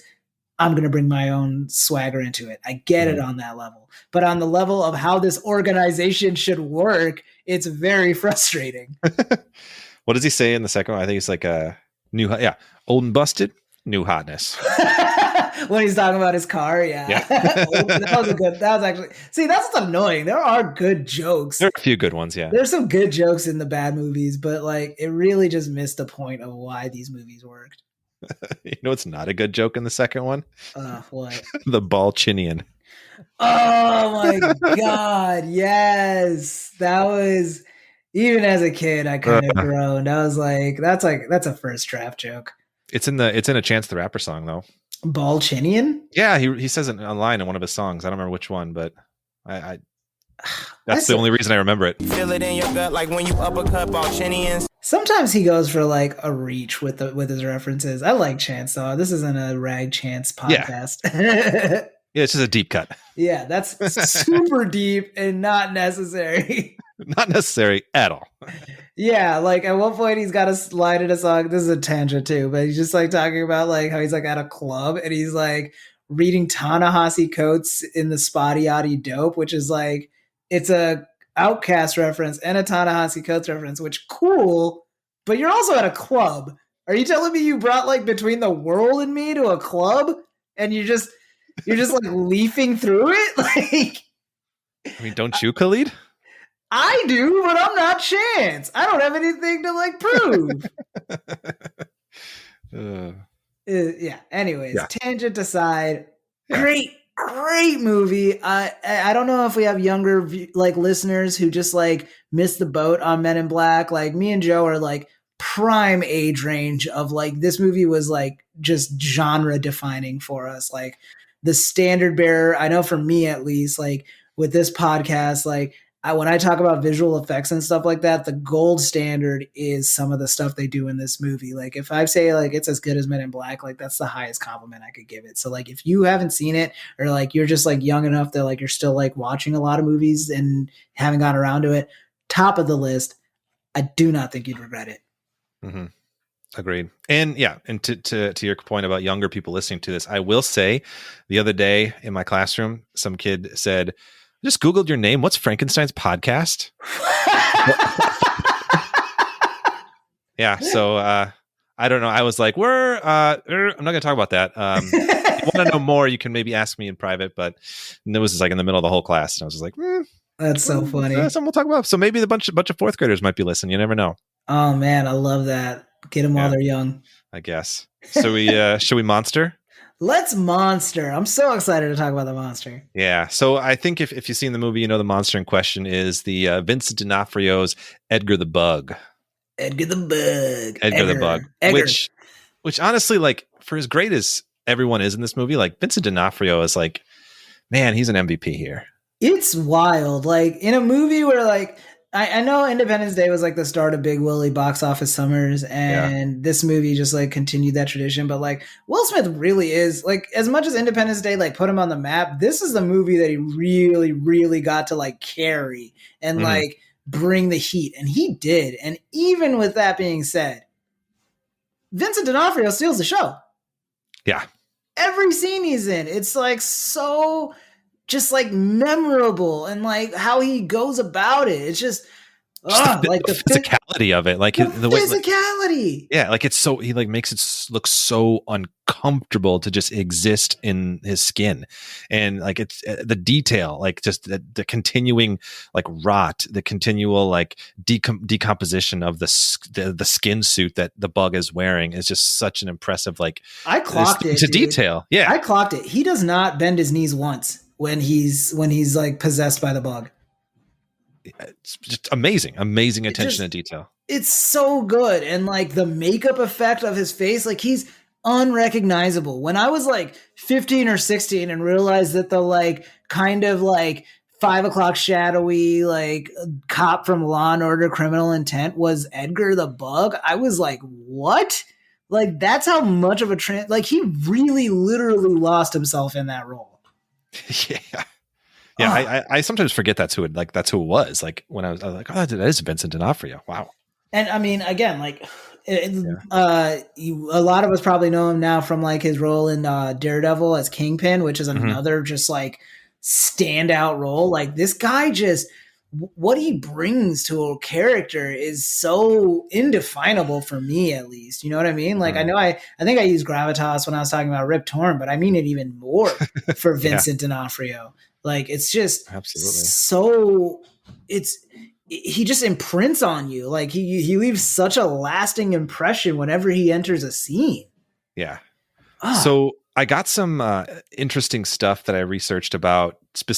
I'm going to bring my own swagger into it. I get it on that level. But on the level of how this organization should work, it's very frustrating. What does he say in the second one? I think it's like a old and busted, new hotness. When he's talking about his car, that was actually, see, that's what's annoying. There are good jokes. There are a few good ones, yeah. There's some good jokes in the bad movies, but like it really just missed the point of why these movies worked. You know, it's not a good joke in the second one. What? The Balchinian. Oh my god! Yes, that was. Even as a kid, I kind of groaned. I was like, "That's a first draft joke." It's in a Chance the Rapper song though. Balchinian? Yeah, he says it online in one of his songs. I don't remember which one, but that's the only reason I remember it. Feel it in your gut like when you uppercut Balchinians. Sometimes he goes for like a reach with his references. I like Chance though. This isn't a rag Chance podcast. Yeah, it's just a deep cut. Yeah, that's super deep and not necessary. Not necessary at all. Yeah, like at one point he's got a line in a song. This is a tangent too, but he's just like talking about like how he's like at a club and he's like reading Ta-Nehisi Coates in the Spotty Oddie Dope, which is like, it's a Outcast reference and a Ta-Nehisi Coates reference, which cool, but you're also at a club. Are you telling me you brought like Between the World and Me to a club and you're just like leafing through it? Like, I mean, don't you, Khalid? I do, but I'm not Chance. I don't have anything to like prove. Yeah. Anyways, tangent aside, great movie. I don't know if we have younger like listeners who just like missed the boat on Men in Black. Like me and Joe are like prime age range of like this movie was like just genre defining for us. Like the standard bearer. I know for me at least, like with this podcast, like when I talk about visual effects and stuff like that, the gold standard is some of the stuff they do in this movie. Like if I say like it's as good as Men in Black, like that's the highest compliment I could give it. So like if you haven't seen it or like you're just like young enough that like you're still like watching a lot of movies and haven't gotten around to it, top of the list. I do not think you'd regret it. Mm-hmm. Agreed. And yeah, and to your point about younger people listening to this, I will say the other day in my classroom, some kid said, I just Googled your name. What's Frankenstein's podcast? Yeah. So I don't know. I was like, I'm not going to talk about that. If you want to know more, you can maybe ask me in private, but it was just like in the middle of the whole class. And I was just like, that's so funny. Something we'll talk about. So maybe the bunch of fourth graders might be listening. You never know. Oh man. I love that. Get them while they're young. I guess. So should we monster? Let's monster. I'm so excited to talk about the monster. Yeah. So I think if you've seen the movie, you know the monster in question is the Vincent D'Onofrio's Edgar the Bug. Edgar the Bug. Edgar the Bug. Which honestly, like for as great as everyone is in this movie, like Vincent D'Onofrio is like, man, he's an MVP here. It's wild. Like in a movie where like, I know Independence Day was like the start of Big Willie box office summers, and this movie just like continued that tradition. But like Will Smith really is like, as much as Independence Day like put him on the map, this is the movie that he really, really got to like carry and like bring the heat, and he did. And even with that being said, Vincent D'Onofrio steals the show. Yeah, every scene he's in, it's like so. Just like memorable and like how he goes about it. It's just like the physicality of it, like the physicality. Like, yeah, like it's so he like makes it look so uncomfortable to just exist in his skin, and like it's the detail, like just the continuing like rot, the continual like decomposition of the skin suit that the bug is wearing is just such an impressive like. I clocked it to detail. Yeah, I clocked it. He does not bend his knees once when he's like possessed by the bug. It's just amazing attention to detail. It's so good. And like the makeup effect of his face, like he's unrecognizable. When I was like 15 or 16 and realized that the like kind of like 5 o'clock shadowy, like cop from Law and Order Criminal Intent was Edgar the Bug. I was like, what? Like, that's how much of a like, he really literally lost himself in that role. Yeah. Yeah, I sometimes forget that's who it was. Like when I was like, oh, that is Vincent D'Onofrio. Wow. And I mean, again, like a lot of us probably know him now from like his role in Daredevil as Kingpin, which is another just like standout role. Like this guy just, what he brings to a character is so indefinable for me, at least. You know what I mean? Like, I know I think I used gravitas when I was talking about Rip Torn, but I mean it even more for Vincent D'Onofrio. Like, it's just so he just imprints on you. Like he leaves such a lasting impression whenever he enters a scene. Yeah. So I got some interesting stuff that I researched about.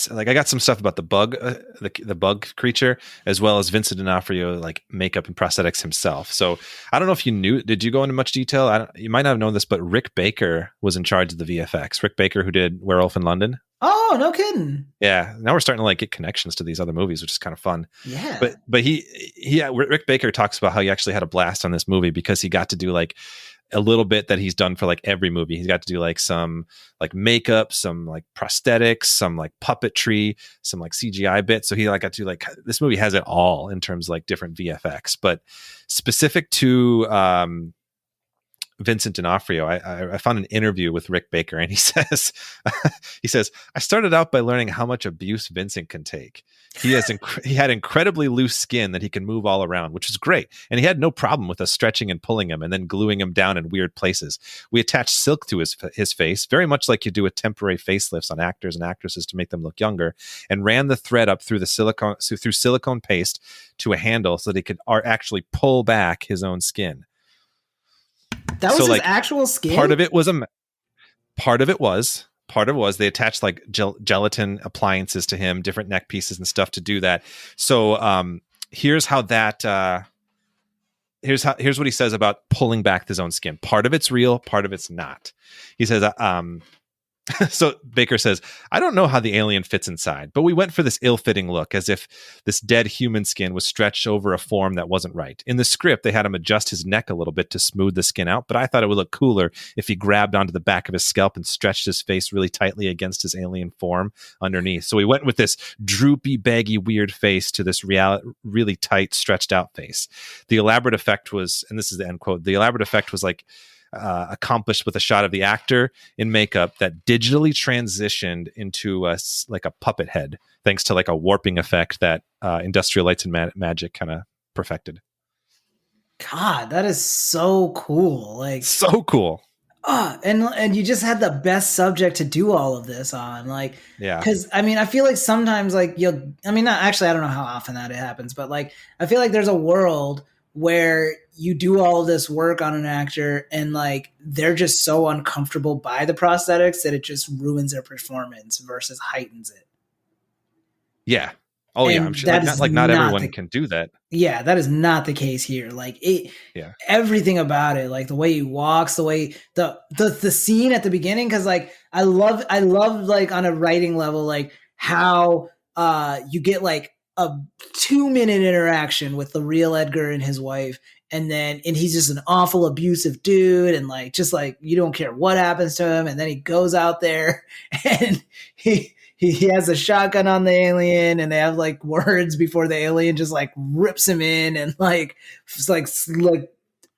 Like I got some stuff about the bug, the bug creature, as well as Vincent D'Onofrio, like makeup and prosthetics himself. So I don't know if you knew. Did you go into much detail? You might not have known this, but Rick Baker was in charge of the VFX. Rick Baker, who did Werewolf in London. Oh, no kidding. Yeah. Now we're starting to like get connections to these other movies, which is kind of fun. Yeah. But Rick Baker talks about how he actually had a blast on this movie because he got to do like a little bit that he's done for like every movie. He's got to do like some like makeup, some like prosthetics, some like puppetry, some like CGI bits. So he like got to like, this movie has it all in terms of like different VFX, but specific to Vincent D'Onofrio, I found an interview with Rick Baker, and he says, I started out by learning how much abuse Vincent can take. He had incredibly loose skin that he can move all around, which is great. And he had no problem with us stretching and pulling him and then gluing him down in weird places. We attached silk to his face, very much like you do with temporary facelifts on actors and actresses to make them look younger, and ran the thread up through silicone paste to a handle so that he could actually pull back his own skin. That was his actual skin? Part of it was they attached like gelatin appliances to him, different neck pieces and stuff to do that. So here's what he says about pulling back his own skin. Part of it's real, part of it's not. He says, so Baker says, I don't know how the alien fits inside, but we went for this ill-fitting look, as if this dead human skin was stretched over a form that wasn't right. In the script, they had him adjust his neck a little bit to smooth the skin out, but I thought it would look cooler if he grabbed onto the back of his scalp and stretched his face really tightly against his alien form underneath. So we went with this droopy, baggy, weird face to this really tight, stretched out face. The elaborate effect was, and this is the end quote, the elaborate effect was like, accomplished with a shot of the actor in makeup that digitally transitioned into like a puppet head, thanks to like a warping effect that Industrial Lights and Magic kind of perfected. God, that is so cool! Like so cool. And you just had the best subject to do all of this on, like, yeah. Because I mean, I feel like sometimes like not actually, I don't know how often that it happens, but like I feel like there's a world where you do all of this work on an actor and like they're just so uncomfortable by the prosthetics that it just ruins their performance versus heightens it. Yeah. Oh, and yeah. I'm sure not everyone can do that. Yeah, that is not the case here. Like everything about it, like the way he walks, the way the scene at the beginning, because like I love like on a writing level, like how you get like a 2-minute interaction with the real Edgar and his wife. And he's just an awful abusive dude. And like, just like, you don't care what happens to him. And then he goes out there and he has a shotgun on the alien, and they have like words before the alien just like rips him in and like, just like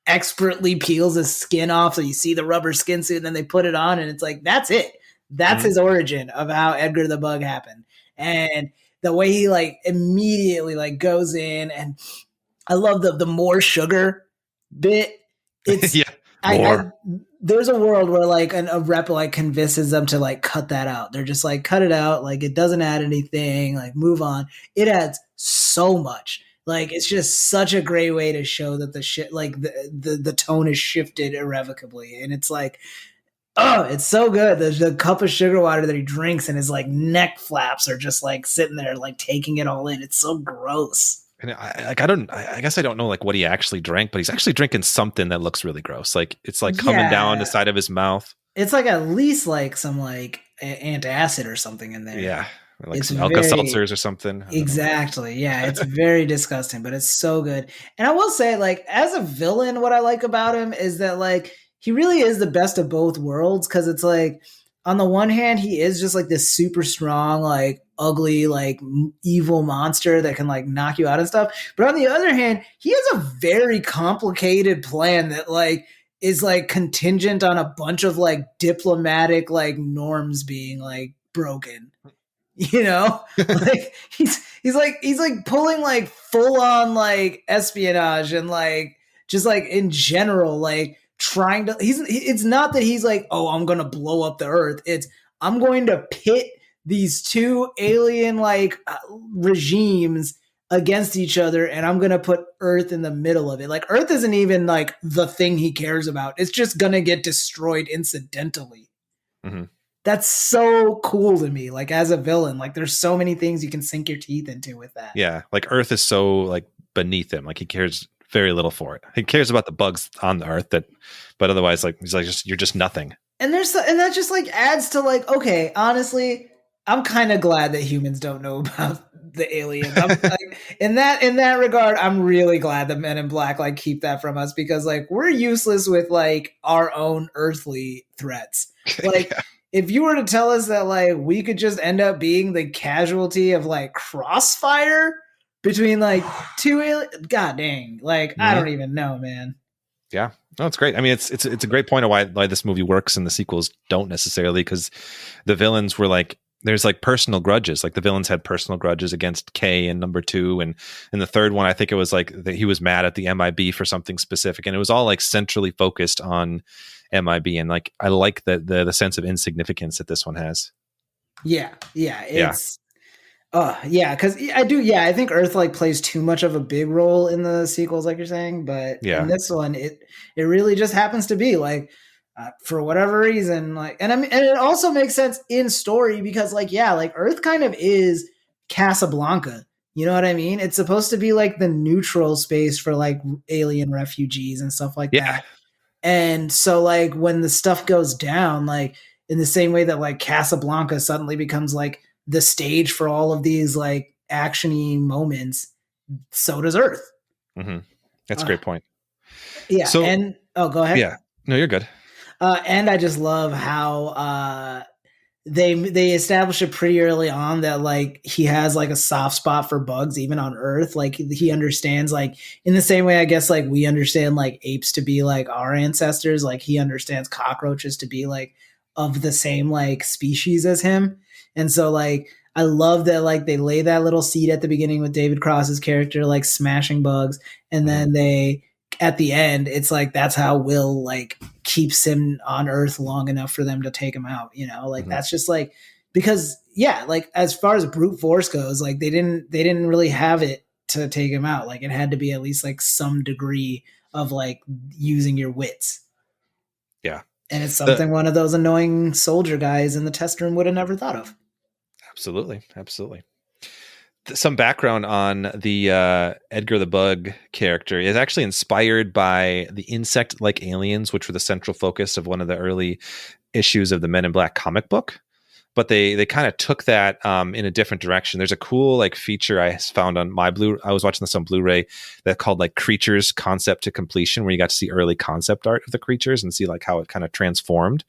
expertly peels his skin off. So you see the rubber skin suit, and then they put it on, and it's like, that's it. That's his origin of how Edgar the Bug happened. And the way he like immediately like goes in, and I love the more sugar bit. It's there's a world where like a rep like convinces them to like cut that out. They're just like, cut it out. Like it doesn't add anything, like move on. It adds so much. Like it's just such a great way to show that the shit, like the tone is shifted irrevocably. And it's like, oh, it's so good. The cup of sugar water that he drinks and his like neck flaps are just like sitting there, like taking it all in. It's so gross. And I guess I don't know like what he actually drank, but he's actually drinking something that looks really gross. Like it's like coming down the side of his mouth. It's like at least like some like antacid or something in there. Yeah. like It's some Alka very Seltzers or something. I don't know. exactly. Yeah, it's very disgusting, but it's so good. And I will say, like, as a villain, what I like about him is that like he really is the best of both worlds because it's like on the one hand, he is just like this super strong, like ugly, like evil monster that can like knock you out and stuff. But on the other hand, he has a very complicated plan that like is like contingent on a bunch of like diplomatic like norms being like broken. You know, like he's like pulling like full on like espionage and like just like in general like trying to it's not that he's like, oh, I'm gonna blow up the earth. It's I'm going to pit these two alien like regimes against each other and I'm gonna put earth in the middle of it. Like earth isn't even like the thing he cares about. It's just gonna get destroyed incidentally. Mm-hmm. That's so cool to me. Like as a villain, like there's so many things you can sink your teeth into with that. Yeah, like Earth is so like beneath him. Like he cares very little for it. He cares about the bugs on the Earth but otherwise, like he's like you're just nothing. And and that just like adds to like, okay, honestly, I'm kind of glad that humans don't know about the aliens. I'm like in that regard, I'm really glad that Men in Black like keep that from us because like we're useless with like our own earthly threats. Like. Yeah. If you were to tell us that like we could just end up being the casualty of like crossfire between like two god dang, like I don't even know, man. Yeah, no, it's great. I mean, it's a great point of why this movie works and the sequels don't necessarily, because the villains were like there's like personal grudges. Like the villains had personal grudges against K in number 2, and in the third one, I think it was like that he was mad at the MIB for something specific, and it was all like centrally focused on MIB, and like I like the sense of insignificance that this one has. Yeah, it's because I think Earth like plays too much of a big role in the sequels, like you're saying, but in this one, it really just happens to be like for whatever reason, like, and I mean, and it also makes sense in story because like like Earth kind of is Casablanca. You know what I mean? It's supposed to be like the neutral space for like alien refugees and stuff like that. And so like when the stuff goes down, like in the same way that like Casablanca suddenly becomes like the stage for all of these like actiony moments, so does Earth. Mm-hmm. That's a great point. Yeah. So, and go ahead. Yeah. No, you're good. And I just love how they establish it pretty early on that like he has like a soft spot for bugs even on Earth. Like he understands like in the same way I guess like we understand like apes to be like our ancestors, like he understands cockroaches to be like of the same like species as him. And so like I love that like they lay that little seed at the beginning with David Cross's character like smashing bugs, and then they at the end it's like that's how Will like keeps him on Earth long enough for them to take him out, you know, like that's just like because like as far as brute force goes, like they didn't really have it to take him out. Like it had to be at least like some degree of like using your wits. Yeah. And it's something one of those annoying soldier guys in the test room would have never thought of. Absolutely. Some background on the Edgar the Bug character is actually inspired by the insect-like aliens, which were the central focus of one of the early issues of the Men in Black comic book. But they kind of took that in a different direction. There's a cool like feature I found on I was watching this on Blu-ray that called like Creatures Concept to Completion, where you got to see early concept art of the creatures and see like how it kind of transformed.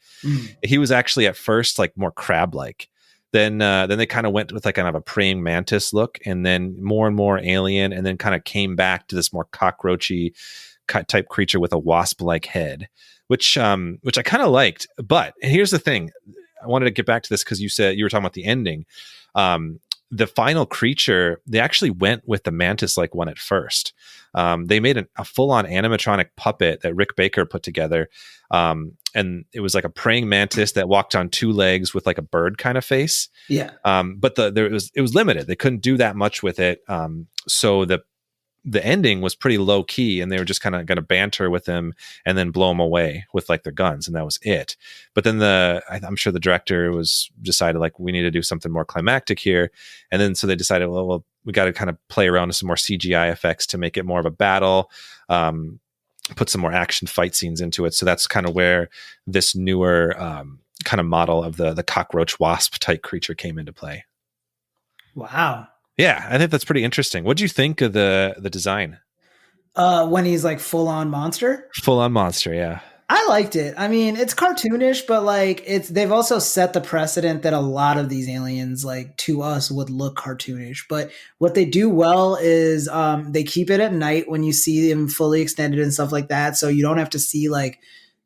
He was actually at first like more crab-like. Then they kind of went with like kind of a praying mantis look, and then more and more alien, and then kind of came back to this more cockroachy type creature with a wasp-like head, which I kind of liked. But here's the thing. I wanted to get back to this because you said you were talking about the ending. The final creature, they actually went with the mantis-like one at first. They made a full-on animatronic puppet that Rick Baker put together. And it was like a praying mantis that walked on 2 legs with like a bird kind of face. Yeah. But it was limited. They couldn't do that much with it. So the ending was pretty low key, and they were just kind of going to banter with him and then blow him away with like their guns, and that was it. But then I'm sure the director decided like we need to do something more climactic here, and then so they decided well we got to kind of play around with some more CGI effects to make it more of a battle, put some more action fight scenes into it. So that's kind of where this newer kind of model of the cockroach wasp type creature came into play. Wow. Yeah, I think that's pretty interesting. What do you think of the design? When he's like full on monster. Full on monster, yeah. I liked it. I mean, it's cartoonish, but like they've also set the precedent that a lot of these aliens, like to us, would look cartoonish. But what they do well is they keep it at night when you see them fully extended and stuff like that. So you don't have to see like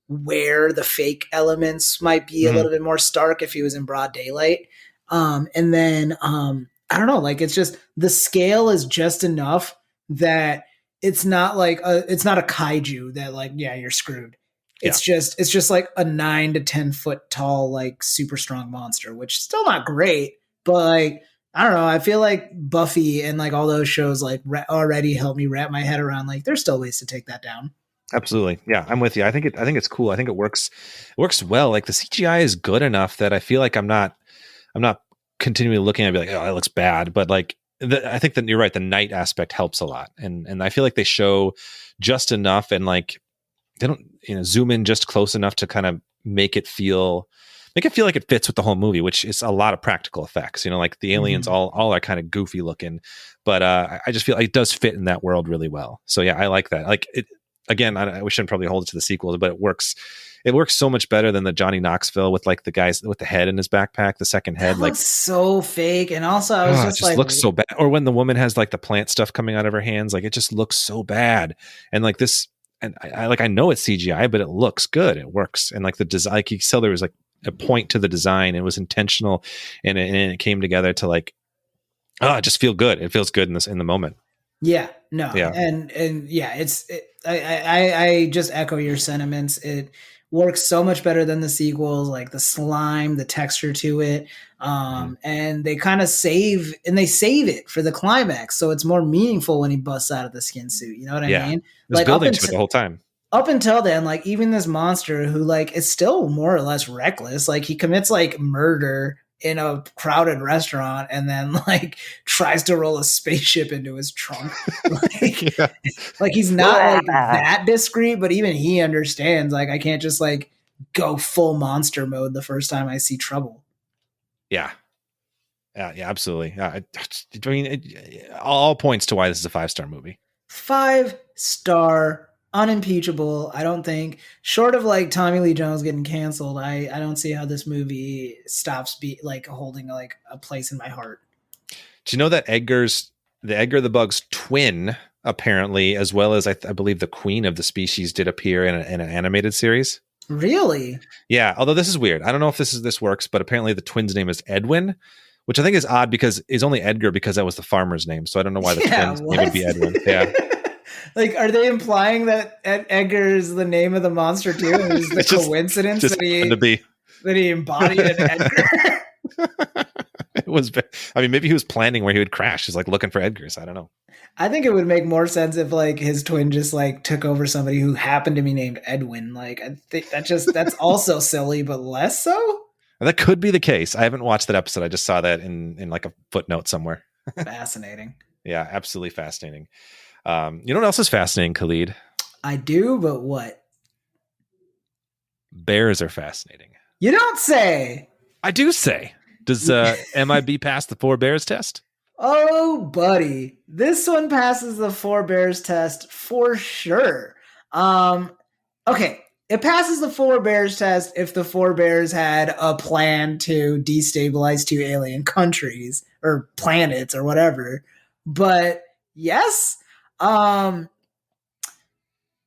where the fake elements might be a little bit more stark if he was in broad daylight. And then I don't know, like it's just the scale is just enough that it's not like it's not a kaiju that like, yeah, you're screwed. It's just like a 9 to 10 foot tall, like super strong monster, which is still not great, but like, I don't know. I feel like Buffy and like all those shows like already helped me wrap my head around like there's still ways to take that down. Absolutely. Yeah, I'm with you. I think it's cool. I think it works well. Like the CGI is good enough that I feel like I'm not continually looking at it and be like, oh, it looks bad. But like I think that you're right. The night aspect helps a lot. And I feel like they show just enough and like they don't, zoom in just close enough to kind of make it feel like it fits with the whole movie, which is a lot of practical effects. Like the aliens all are kind of goofy looking, but I just feel like it does fit in that world really well. So yeah, I like that. Like it again, we shouldn't probably hold it to the sequels, but it works so much better than the Johnny Knoxville with like the guys with the head in his backpack, the second head, like so fake. And also I was it just like, looks so bad. Or when the woman has like the plant stuff coming out of her hands, like it just looks so bad. And like this, and I know it's CGI, but it looks good. It works. And like the design, like you can tell there was like a point to the design. It was intentional, and it came together to like, just feel good. It feels good in the moment. Yeah, no. Yeah. And yeah, I just echo your sentiments. It works so much better than the sequels, like the slime, the texture to it. And they kind of save it for the climax. So it's more meaningful when he busts out of the skin suit. You know what I mean? Like building to it the whole time. Up until then, like even this monster who like is still more or less reckless, like he commits like murder in a crowded restaurant and then like tries to roll a spaceship into his trunk. Like he's not like that discreet, but even he understands like I can't just like go full monster mode the first time I see trouble. Yeah, absolutely. I mean, all points to why this is a 5-star movie. 5-star, unimpeachable. I don't think, short of like Tommy Lee Jones getting canceled, I don't see how this movie stops like holding like a place in my heart. Do you know that Edgar the Bug's twin, apparently, as well as I believe the queen of the species, did appear in an animated series? Really? Yeah. Although this is weird. I don't know if this works, but apparently the twin's name is Edwin, which I think is odd because it's only Edgar because that was the farmer's name. So I don't know why the twin's name would be Edwin. Yeah. Like, are they implying that Edgar is the name of the monster too? And it's the coincidence that he embodied an Edgar? It was. I mean, maybe he was planning where he would crash. He's like looking for Edgars. I don't know. I think it would make more sense if like his twin just like took over somebody who happened to be named Edwin. Like I think that's also silly, but less so. That could be the case. I haven't watched that episode. I just saw that in like a footnote somewhere. Fascinating. Yeah, absolutely fascinating. You know what else is fascinating, Khalid? I do, but what? Bears are fascinating. You don't say. I do say. Does MIB pass the 4 bears test? Oh, buddy. This one passes the 4 bears test for sure. Okay. It passes the 4 bears test if the 4 bears had a plan to destabilize 2 alien countries or planets or whatever. But yes, I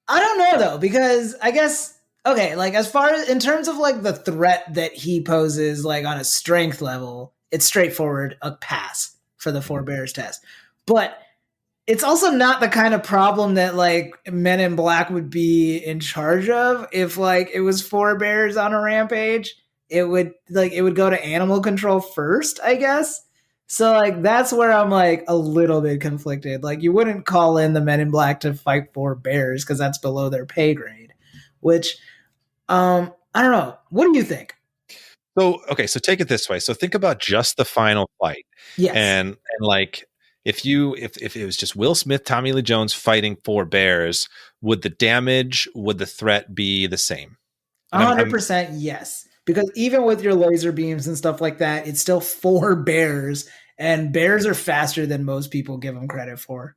don't know though, because I guess, okay, like as far as in terms of like the threat that he poses, like on a strength level, it's straightforward, a pass for the 4 bears test. But it's also not the kind of problem that like Men in Black would be in charge of. If like it was 4 bears on a rampage, it would go to animal control first, I guess. So like that's where I'm like a little bit conflicted. Like you wouldn't call in the Men in Black to fight 4 bears because that's below their pay grade. Which I don't know. What do you think? So so take it this way. So think about just the final fight. Yes. And like if it was just Will Smith, Tommy Lee Jones fighting 4 bears, would the threat be the same? 100% yes. Because even with your laser beams and stuff like that, it's still 4 bears. and bears are faster than most people give them credit for.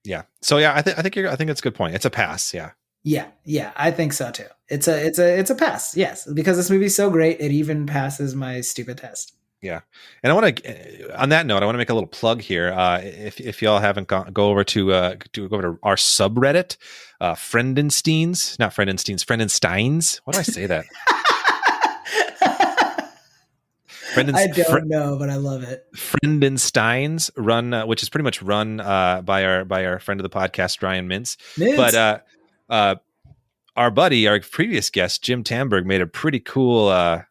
Yeah. So yeah, I think it's a good point. It's a pass. Yeah. Yeah, I think so too. It's a pass. Yes, because this movie's so great, it even passes my stupid test. Yeah. And I want to, on that note, I want to make a little plug here. If y'all haven't go over to our subreddit, Frankensteins. Why do I say that? I don't know, but I love it. Frankensteins run, which is pretty much run by our friend of the podcast, Ryan Mintz. But our previous guest, Jim Tandberg, made a pretty cool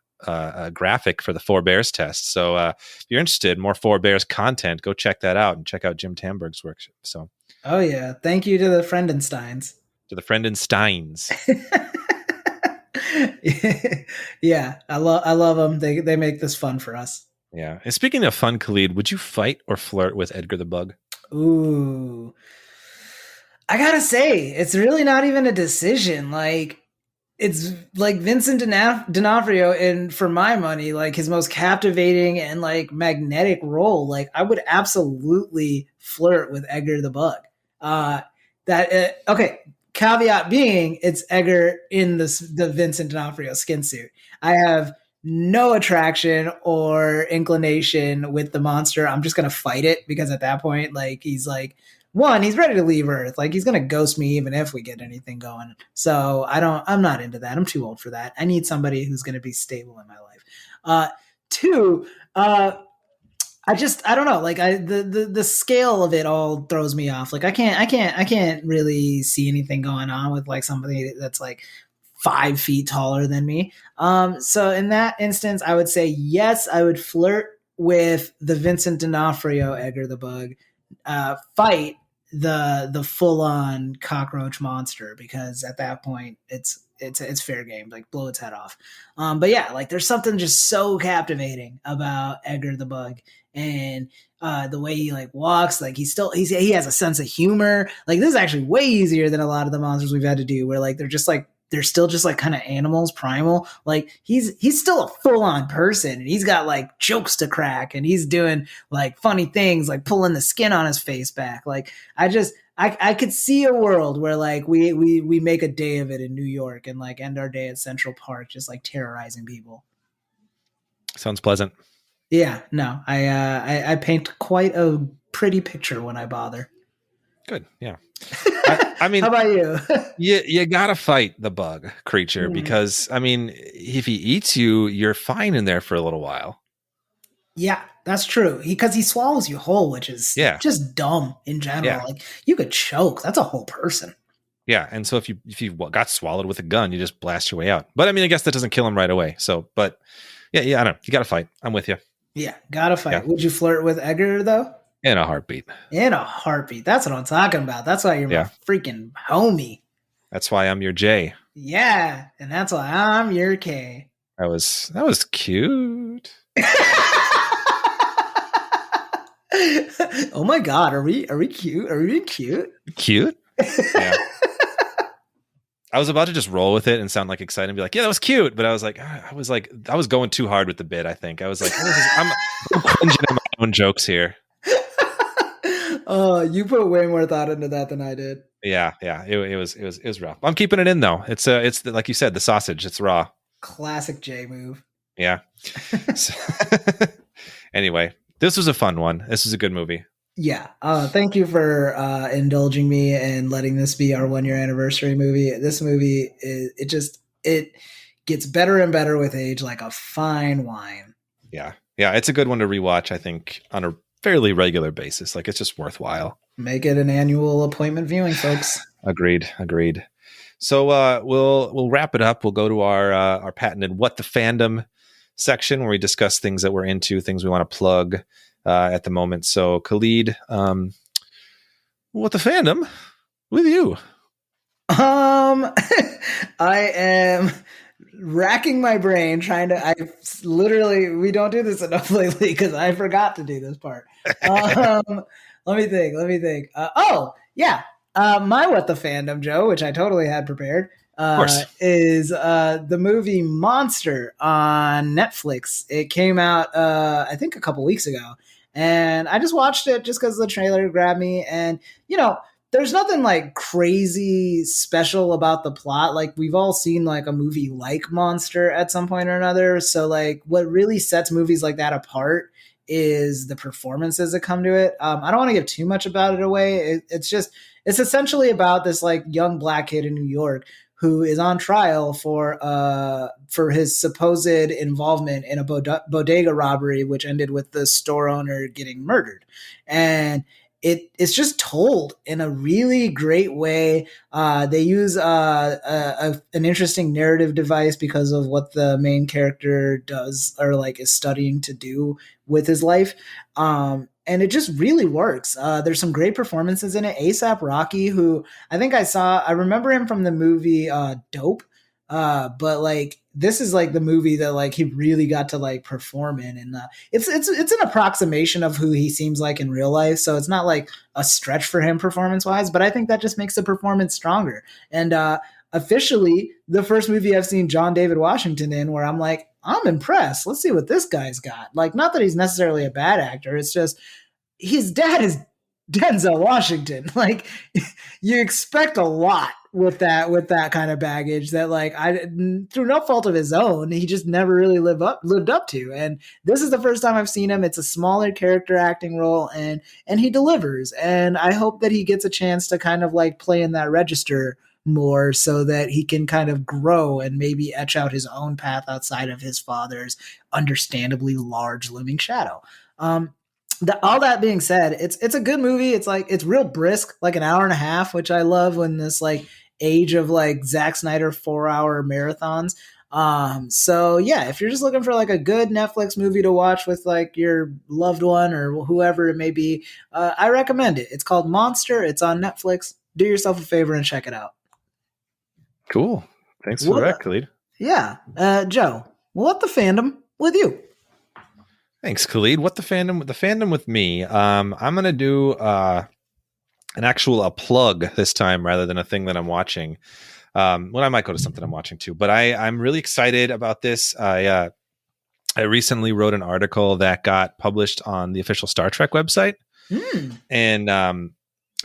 graphic for the Four Bears test. So if you're interested in more Four Bears content, go check that out and check out Jim Tandberg's work. So, oh yeah, thank you to the Frankensteins. Yeah, I love them. They make this fun for us. Yeah. And speaking of fun, Khalid, would you fight or flirt with Edgar the Bug? Ooh, I gotta say, it's really not even a decision. Like, it's like Vincent D'Onofrio, and for my money, like his most captivating and like magnetic role. Like, I would absolutely flirt with Edgar the Bug. Okay. Caveat being, it's Edgar in the Vincent D'Onofrio skin suit. I have no attraction or inclination with the monster. I'm just gonna fight it because at that point, like he's ready to leave Earth. Like he's gonna ghost me even if we get anything going. So I'm not into that. I'm too old for that. I need somebody who's gonna be stable in my life. Two, I don't know. Like the scale of it all throws me off. Like I can't really see anything going on with like somebody that's like 5 feet taller than me. So in that instance, I would say yes, I would flirt with the Vincent D'Onofrio Edgar the Bug, fight the full on cockroach monster, because at that point it's fair game. Like blow its head off. But yeah, like there's something just so captivating about Edgar the Bug. And the way he like walks, like he has a sense of humor. Like this is actually way easier than a lot of the monsters we've had to do, where like they're still just like kind of animals, primal. Like he's still a full on person, and he's got like jokes to crack, and he's doing like funny things, like pulling the skin on his face back. Like I could see a world where like we make a day of it in New York and like end our day at Central Park, just like terrorizing people. Sounds pleasant. Yeah, no, I paint quite a pretty picture when I bother. Good, yeah. I mean, how about you? you gotta fight the bug creature because I mean, if he eats you, you're fine in there for a little while. Yeah, that's true. Because he swallows you whole, which is just dumb in general. Yeah. Like you could choke. That's a whole person. Yeah, and so if you got swallowed with a gun, you just blast your way out. But I mean, I guess that doesn't kill him right away. So, but yeah, I don't know. You gotta fight. I'm with you. Yeah, gotta fight. Yeah. Would you flirt with Edgar though? In a heartbeat. In a heartbeat. That's what I'm talking about. That's why you're my freaking homie. That's why I'm your J. Yeah, and that's why I'm your K. That was cute. Oh my god, are we cute? Are we being cute? Cute? Yeah. I was about to just roll with it and sound like excited and be like, yeah, that was cute. But I was going too hard with the bit, I think. I was like, I'm cringing at my own jokes here. Oh, you put way more thought into that than I did. Yeah. It was rough. I'm keeping it in though. It's like you said, the sausage. It's raw. Classic J move. Yeah. Anyway, this was a fun one. This was a good movie. Yeah. Thank you for indulging me and letting this be our 1 year anniversary movie. This movie it gets better and better with age, like a fine wine. Yeah. It's a good one to rewatch, I think, on a fairly regular basis. Like it's just worthwhile. Make it an annual appointment viewing, folks. Agreed. So we'll wrap it up. We'll go to our patented What the Fandom section where we discuss things that we're into, things we want to plug at the moment. So Khalid, What the Fandom with you? I am racking my brain trying to. We don't do this enough lately because I forgot to do this part. Let me think. My What the Fandom, Joe, which I totally had prepared, is the movie Monster on Netflix. It came out, I think, a couple weeks ago, And I just watched it just because the trailer grabbed me. And, there's nothing like crazy special about the plot. Like we've all seen like a movie like Monster at some point or another. So like what really sets movies like that apart is the performances that come to it. I don't want to give too much about it away. It's essentially about this like young black kid in New York who is on trial for his supposed involvement in a bodega robbery, which ended with the store owner getting murdered. And it's just told in a really great way. They use an interesting narrative device because of what the main character does or like is studying to do with his life. And it just really works. There's some great performances in it. A$AP Rocky, who I remember him from the movie Dope. But like this is like the movie that like he really got to like perform in, and it's an approximation of who he seems like in real life. So it's not like a stretch for him performance wise, but I think that just makes the performance stronger. And officially, the first movie I've seen John David Washington in where I'm like, I'm impressed. Let's see what this guy's got. Like, not that he's necessarily a bad actor. It's just his dad is Denzel Washington. Like, you expect a lot with that kind of baggage that like through no fault of his own, he just never really lived up to. And this is the first time I've seen him. It's a smaller character acting role and he delivers. And I hope that he gets a chance to kind of like play in that register more so that he can kind of grow and maybe etch out his own path outside of his father's understandably large looming shadow. All that being said, it's a good movie. It's like, it's real brisk, like an hour and a half, which I love when this like age of like Zack Snyder 4-hour marathons. So yeah, if you're just looking for like a good Netflix movie to watch with like your loved one or whoever it may be, I recommend it. It's called Monster. It's on Netflix. Do yourself a favor and check it out. Cool. Thanks for that, Khalid. Yeah. Joe, what the fandom with you? Thanks, Khalid. What the fandom? The fandom with me. I'm gonna do a plug this time rather than a thing that I'm watching. Well, I might go to something I'm watching too, but I'm really excited about this. I recently wrote an article that got published on the official Star Trek website, and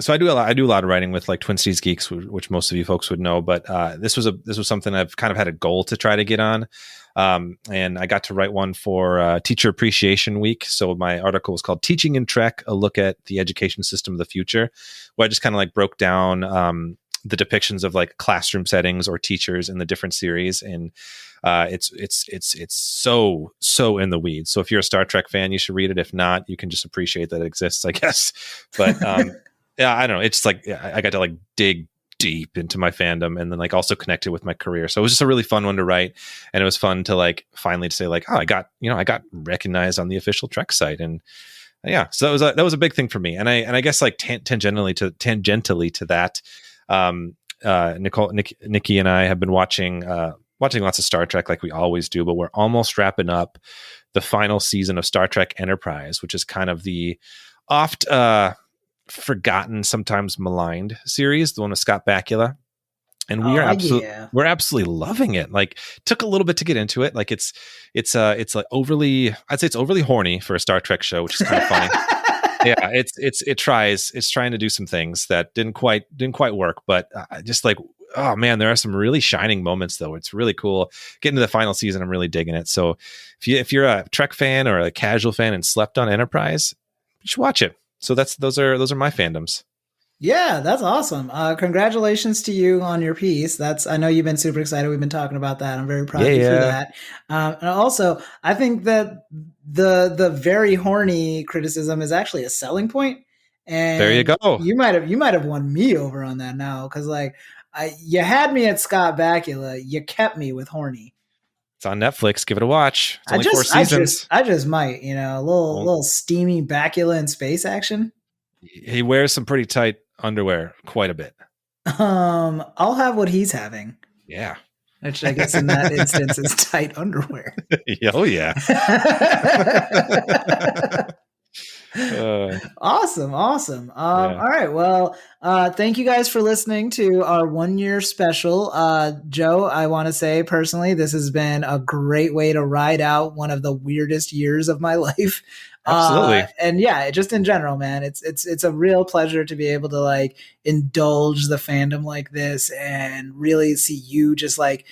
so I do a lot of writing with like Twin Cities Geeks, which most of you folks would know. But this was something I've kind of had a goal to try to get on. And I got to write one for Teacher Appreciation Week. So my article was called Teaching in Trek, a look at the education system of the future, where I just kind of like broke down the depictions of like classroom settings or teachers in the different series. And it's so in the weeds. So if you're a Star Trek fan, you should read it. If not, you can just appreciate that it exists, I guess. But yeah, I don't know. It's like I got to like dig deep into my fandom and then like also connect it with my career. So it was just a really fun one to write, and it was fun to like finally to say like, oh, I got recognized on the official Trek site, and yeah, so that was a big thing for me. And I guess like tangentially to that, Nikki and I have been watching lots of Star Trek like we always do, but we're almost wrapping up the final season of Star Trek Enterprise, which is kind of the oft forgotten, sometimes maligned series, the one with Scott Bakula, and we're absolutely loving it. Like, took a little bit to get into it. Like it's like I'd say it's overly horny for a Star Trek show, which is kind of funny. Yeah, it's trying to do some things that didn't quite work, but just like, oh man, there are some really shining moments though. It's really cool. Getting to the final season, I'm really digging it. So if you're a Trek fan or a casual fan and slept on Enterprise, you should watch it. So those are my fandoms. Yeah, that's awesome. Congratulations to you on your piece. I know you've been super excited. We've been talking about that. I'm very proud of you for that. And also, I think that the very horny criticism is actually a selling point. And there you go. You might have won me over on that now, because like you had me at Scott Bakula. You kept me with horny. It's on Netflix. Give it a watch. It's only 4 seasons. I just might, a little steamy Bakula in space action. He wears some pretty tight underwear quite a bit. I'll have what he's having. Yeah. Which I guess in that instance is tight underwear. Oh yeah. Awesome. Yeah. All right. Well, thank you guys for listening to our 1-year special. Joe, I want to say personally, this has been a great way to ride out one of the weirdest years of my life. Absolutely. And yeah, just in general, man, it's a real pleasure to be able to like indulge the fandom like this and really see you just like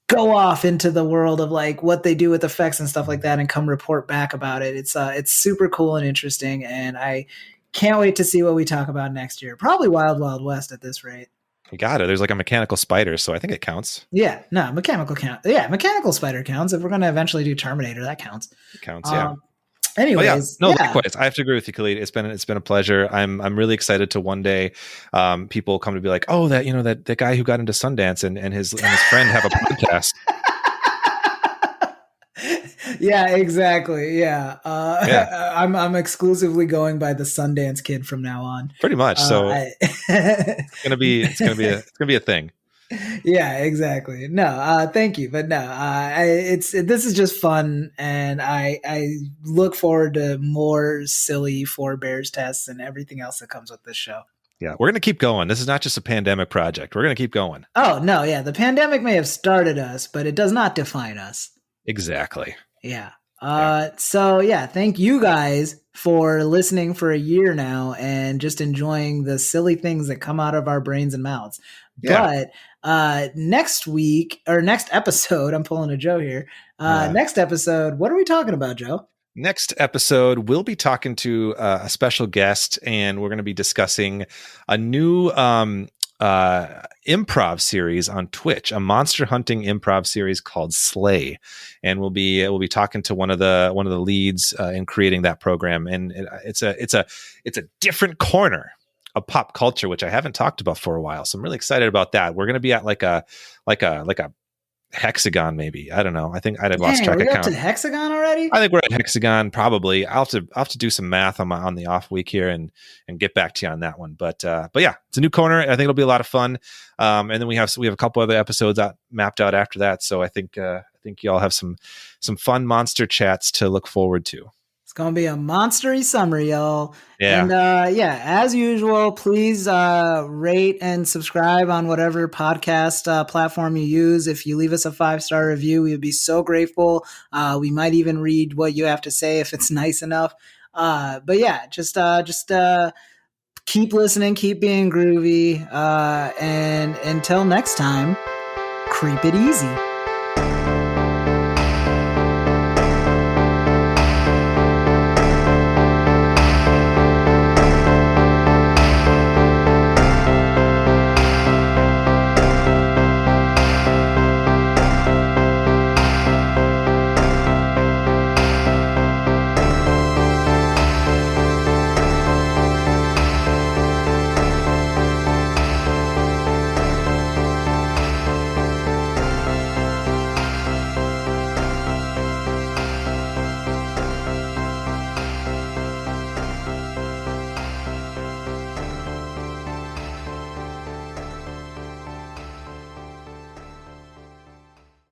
go off into the world of like what they do with effects and stuff like that and come report back about it. It's super cool and interesting, and I can't wait to see what we talk about next year. Probably Wild Wild West at this rate. You got it. There's like a mechanical spider, so I think it counts. Yeah, no, mechanical count. Yeah, mechanical spider counts. If we're going to eventually do Terminator, that counts. It counts, yeah. Anyways, likewise. I have to agree with you, Khalid. It's been a pleasure. I'm really excited to one day people come to be like, oh, that guy who got into Sundance and his friend have a podcast. Yeah, exactly. Yeah. I'm exclusively going by the Sundance Kid from now on. Pretty much. So it's gonna be a thing. Yeah, exactly. No, thank you, but no, this is just fun, and I look forward to more silly Four Bears tests and everything else that comes with this show. Yeah, we're gonna keep going. This is not just a pandemic project. We're gonna keep going. Oh no, yeah, the pandemic may have started us, but it does not define us. Exactly. Yeah. So yeah, thank you guys for listening for a year now and just enjoying the silly things that come out of our brains and mouths. Yeah. But next week or next episode, I'm pulling a Joe here. Next episode, what are we talking about, Joe? Next episode, we'll be talking to a special guest, and we're going to be discussing a new improv series on Twitch, a monster hunting improv series called Slay, and we'll be talking to one of the leads in creating that program, and it's a different corner of pop culture, which I haven't talked about for a while. So I'm really excited about that. We're going to be at like a hexagon, maybe. I don't know. I think I'd have lost track of count. Up to hexagon already? I think we're at hexagon probably. I'll have to do some math on the off week here and get back to you on that one. But yeah, it's a new corner. I think it'll be a lot of fun. And then we have a couple other episodes mapped out after that. So I think y'all have some fun monster chats to look forward to. It's going to be a monstery summer, y'all. Yeah. And as usual, please rate and subscribe on whatever podcast platform you use. If you leave us a 5-star review, we would be so grateful. We might even read what you have to say if it's nice enough. But yeah, just keep listening, keep being groovy. And until next time, creep it easy.